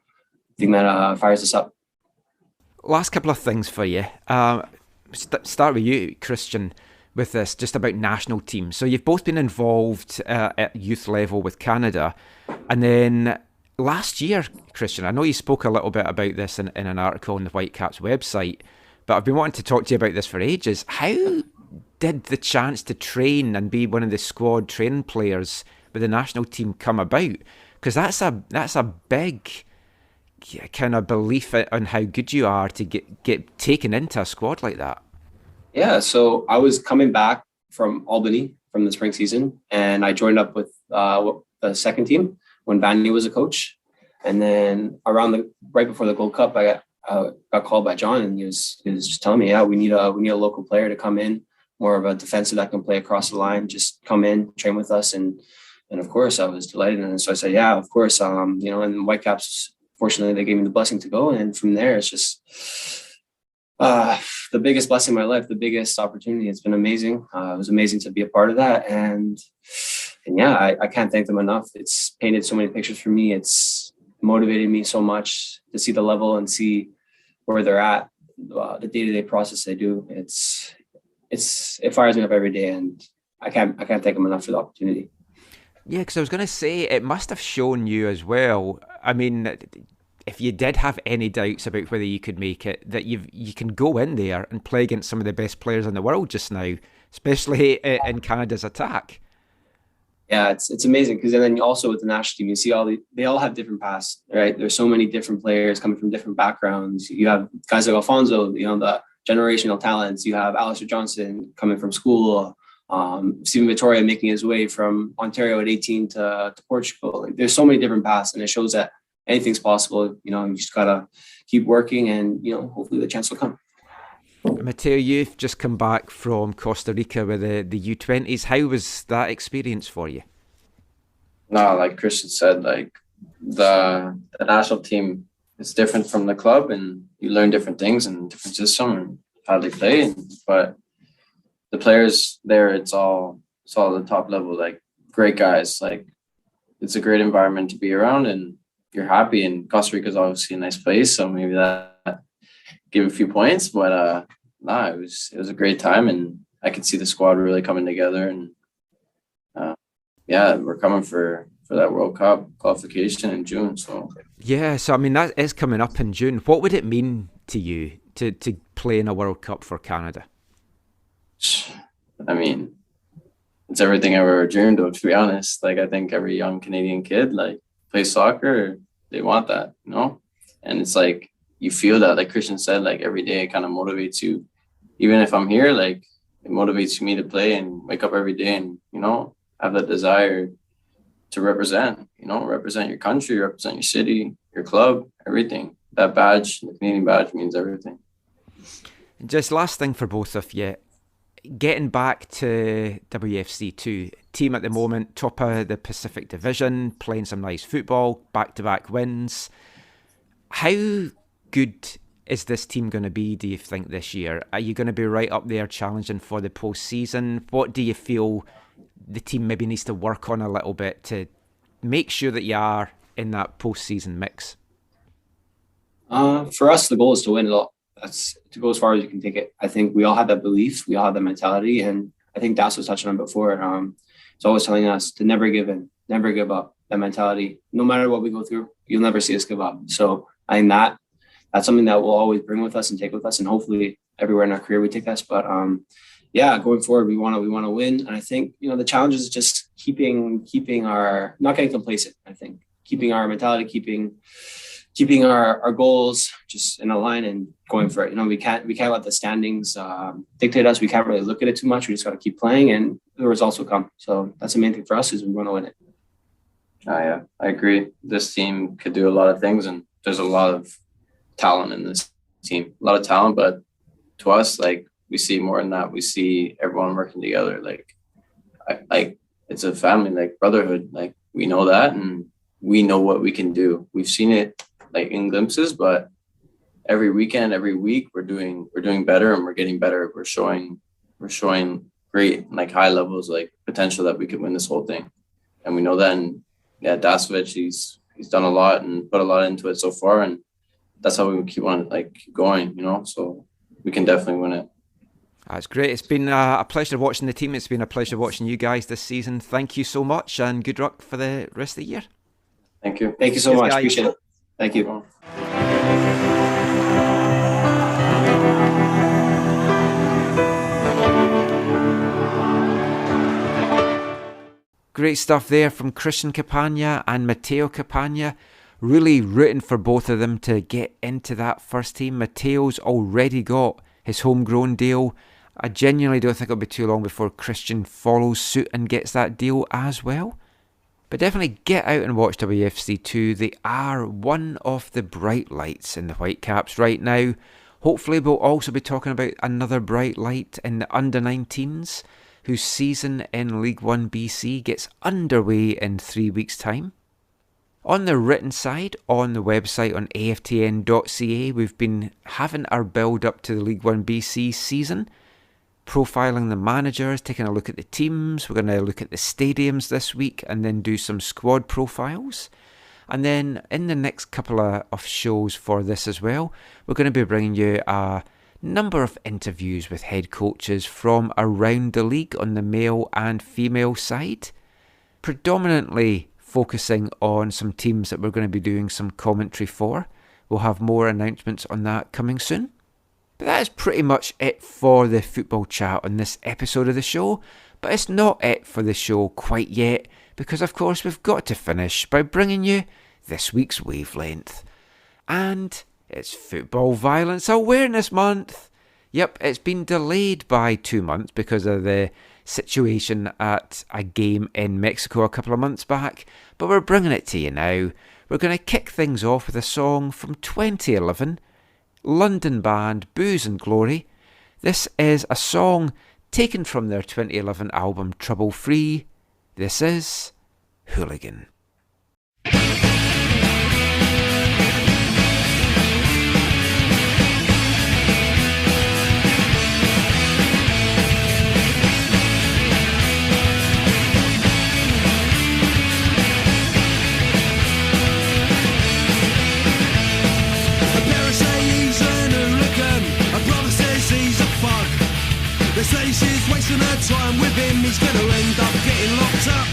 thing that fires us up. Last couple of things for you. Start with you, Cristian, with this, just about national teams. So you've both been involved at youth level with Canada. And then last year, Cristian, I know you spoke a little bit about this in an article on the Whitecaps website, but I've been wanting to talk to you about this for ages. How did the chance to train and be one of the squad training players with the national team come about? Because that's a big kind of belief on how good you are to get taken into a squad like that. Yeah, so I was coming back from Albany from the spring season, and I joined up with the second team when Vanni was a coach. And then right before the Gold Cup, I got called by John, and he was just telling me, we need a local player to come in, more of a defensive that can play across the line, just come in, train with us, and of course I was delighted, and so I said, yeah, of course, and Whitecaps. Fortunately, they gave me the blessing to go. And from there, it's just the biggest blessing in my life, the biggest opportunity. It's been amazing. It was amazing to be a part of that. And yeah, I can't thank them enough. It's painted so many pictures for me. It's motivated me so much to see the level and see where they're at, the day-to-day process they do. It fires me up every day, and I can't thank them enough for the opportunity. Yeah, because I was going to say, it must have shown you as well. I mean, if you did have any doubts about whether you could make it, that you can go in there and play against some of the best players in the world just now, especially in Canada's attack. Yeah, it's amazing because then also with the national team, you see they all have different paths, right? There's so many different players coming from different backgrounds. You have guys like Alfonso, the generational talents. You have Alistair Johnson coming from school. Stephen Vittoria making his way from Ontario at 18 to Portugal. Like, there's so many different paths, and it shows that anything's possible. You just gotta keep working, and hopefully the chance will come. Matteo, you've just come back from Costa Rica with the U20s. How was that experience for you? No, like Cristian said, like the national team is different from the club, and you learn different things and different system and how they play. But the players there, it's all the top level, like great guys. Like it's a great environment to be around, and you're happy. And Costa Rica is obviously a nice place, so maybe that give a few points. But it was a great time, and I could see the squad really coming together. And we're coming for that World Cup qualification in June. So yeah, so I mean that is coming up in June. What would it mean to you to play in a World Cup for Canada? I mean, it's everything I've ever dreamed of, to be honest. Like, I think every young Canadian kid, like, plays soccer, they want that, And it's like, you feel that, like Cristian said, like, every day it kind of motivates you. Even if I'm here, like, it motivates me to play and wake up every day and, have that desire to represent your country, represent your city, your club, everything. That badge, the Canadian badge, means everything. Just last thing for both of you. Getting back to WFC2, team at the moment, top of the Pacific Division, playing some nice football, back-to-back wins. How good is this team going to be, do you think, this year? Are you going to be right up there challenging for the postseason? What do you feel the team maybe needs to work on a little bit to make sure that you are in that postseason mix? For us, the goal is to win it all. That's to go as far as you can take it. I think we all have that belief, we all have that mentality, and I think Das was touching on before. It's always telling us to never give in, never give up. That mentality, no matter what we go through, you'll never see us give up. So I think that's something that we'll always bring with us and take with us, and hopefully everywhere in our career we take this. But going forward, we want to win, and I think the challenge is just keeping our, not getting complacent. I think keeping our mentality, keeping our goals just in a line and going for it. We can't let the standings dictate us. We can't really look at it too much. We just got to keep playing, and the results will come. So that's the main thing for us, is we want to win it. Yeah, I agree. This team could do a lot of things, and there's a lot of talent in this team. A lot of talent, but to us, like, we see more than that. We see everyone working together. Like it's a family, like brotherhood. Like, we know that, and we know what we can do. We've seen it like in glimpses, but every weekend, every week, we're doing better, and we're getting better. We're showing great, like, high levels, like, potential that we could win this whole thing. And we know that. And Dasovic, he's done a lot and put a lot into it so far, and that's how we keep on keep going, so we can definitely win it. That's great. It's been a pleasure watching the team. It's been a pleasure watching you guys this season. Thank you so much, and good luck for the rest of the year. Thank you so much. Guys. Appreciate it. Thank you. Great stuff there from Cristian Campagna and Matteo Campagna. Really rooting for both of them to get into that first team. Matteo's already got his homegrown deal. I genuinely don't think it'll be too long before Cristian follows suit and gets that deal as well. But definitely get out and watch WFC2. They are one of the bright lights in the Whitecaps right now. Hopefully we'll also be talking about another bright light in the under-19s, whose season in League 1 BC gets underway in 3 weeks' time. On the written side, on the website on aftn.ca, we've been having our build up to the League 1 BC season, profiling the managers, taking a look at the teams. We're going to look at the stadiums this week and then do some squad profiles. And then in the next couple of shows for this as well, we're going to be bringing you a number of interviews with head coaches from around the league on the male and female side, predominantly focusing on some teams that we're going to be doing some commentary for. We'll have more announcements on that coming soon. But that is pretty much it for the football chat on this episode of the show. But it's not it for the show quite yet, because of course we've got to finish by bringing you this week's wavelength. And it's Football Violence Awareness Month. Yep, it's been delayed by 2 months because of the situation at a game in Mexico a couple of months back, but we're bringing it to you now. We're going to kick things off with a song from 2011, London band Booze and Glory. This is a song taken from their 2011 album Trouble Free. This is Hooligan. They say she's wasting her time with him, he's gonna end up getting locked up.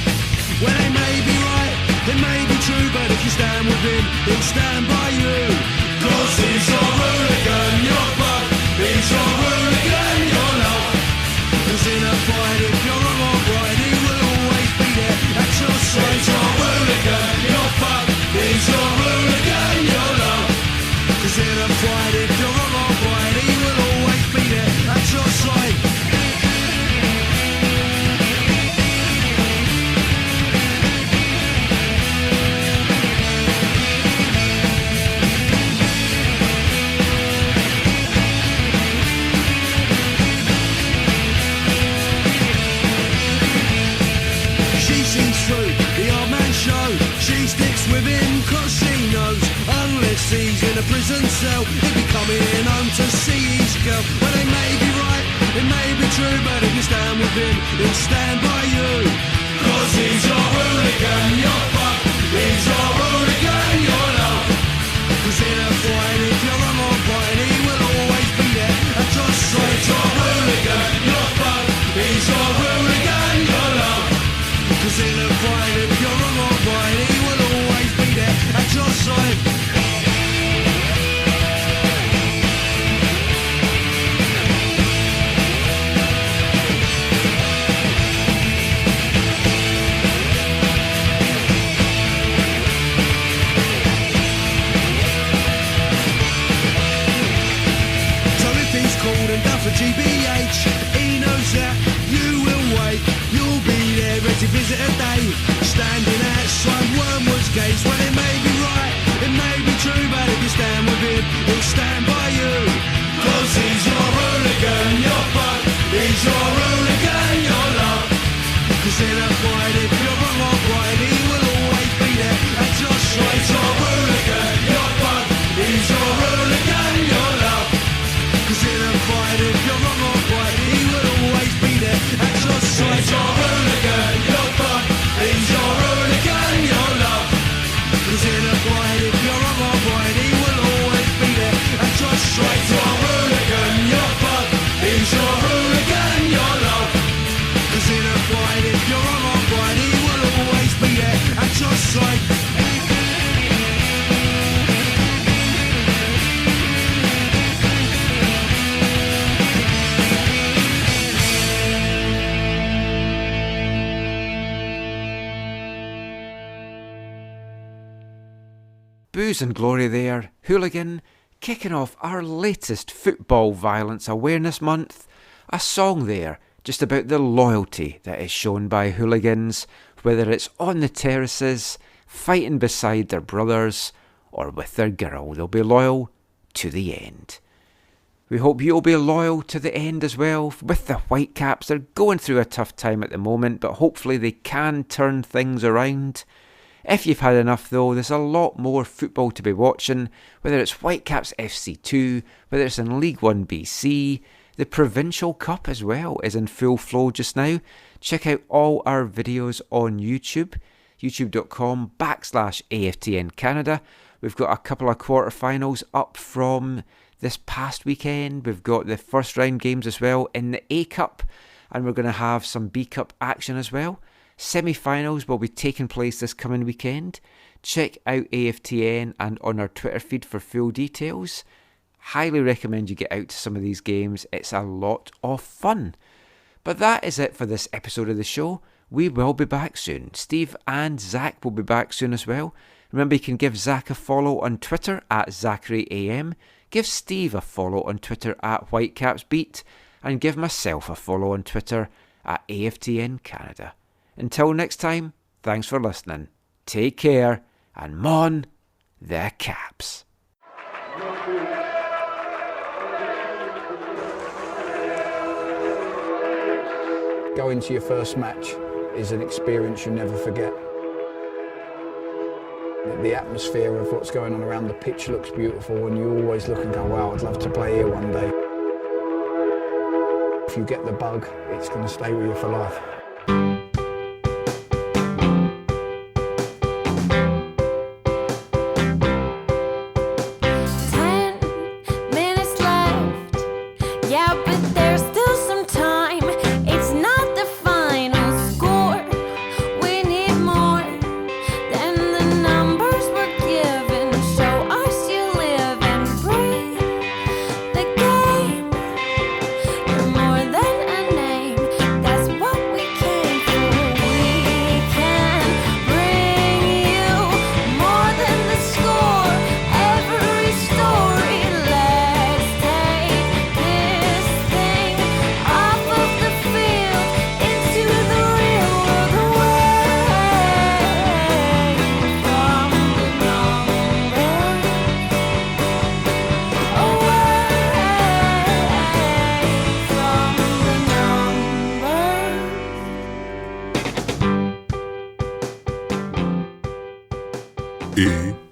Well, they may be right, they may be true, but if you stand with him, he'll stand by you. Cause he's your hooligan, your bug, he's your hooligan, your love. Cause in a fight, if you're wrong or right, he will always be there at your side. He's your hooligan, your bug, he's your hooligan, your love. Cause in a fight, if you're wrong or right, he will always be there at your side. in a prison cell. He'd be coming home to see his girl. Well, they may be right, it may be true, but if you stand with him, he'll stand by you. Cause he's your hooligan, your fuck. He's your hooligan, your love. Cause in a fight, if you're wrong or right, he will always be there at your side. He's your hooligan, your fuck. He's your hooligan, your love. Cause in a fight, if you're wrong or right, he will always be there at your side. And down for GBH, he knows that you will wait. You'll be there every visit a day, standing outside Wormwood's gates. Well, it may be right, it may be true, but if you stand with him, he'll stand by you. Cause he's your hooligan, your fuck. He's your hooligan, your love. Cause in a fight, if you're wrong or right, he will always be there at your side. He's your hooligan, your fuck. He's your hooligan, your love. Cause in a fight, if you're wrong or right, he will always be there at your side. He's your hooligan, your fuck. He's your hooligan, your love. Cause in a fight, if you're wrong or right, he will always be there at your side. He's your hooligan, your fuck. He's your hooligan, your love. Cause in a fight, if you're wrong or right, he will always be there at your side. Booze and glory there, Hooligan, kicking off our latest Football Violence Awareness Month. A song there just about the loyalty that is shown by hooligans, whether it's on the terraces, fighting beside their brothers, or with their girl. They'll be loyal to the end. We hope you'll be loyal to the end as well. With the Whitecaps, they're going through a tough time at the moment, but hopefully they can turn things around. If you've had enough though, there's a lot more football to be watching, whether it's Whitecaps FC2, whether it's in League 1 BC, the Provincial Cup as well is in full flow just now. Check out all our videos on YouTube, youtube.com/AFTN Canada. We've got a couple of quarterfinals up from this past weekend. We've got the first round games as well in the A Cup, and we're going to have some B Cup action as well. Semi-finals will be taking place this coming weekend. Check out AFTN and on our Twitter feed for full details. Highly recommend you get out to some of these games. It's a lot of fun. But that is it for this episode of the show. We will be back soon. Steve and Zach will be back soon as well. Remember, you can give Zach a follow on Twitter at ZacharyAM. Give Steve a follow on Twitter at WhitecapsBeat. And give myself a follow on Twitter at AFTN Canada. Until next time, thanks for listening. Take care, and mon the Caps. Going to your first match is an experience you never forget. The atmosphere of what's going on around the pitch looks beautiful, and you always look and go, wow, I'd love to play here one day. If you get the bug, it's going to stay with you for life. AFTN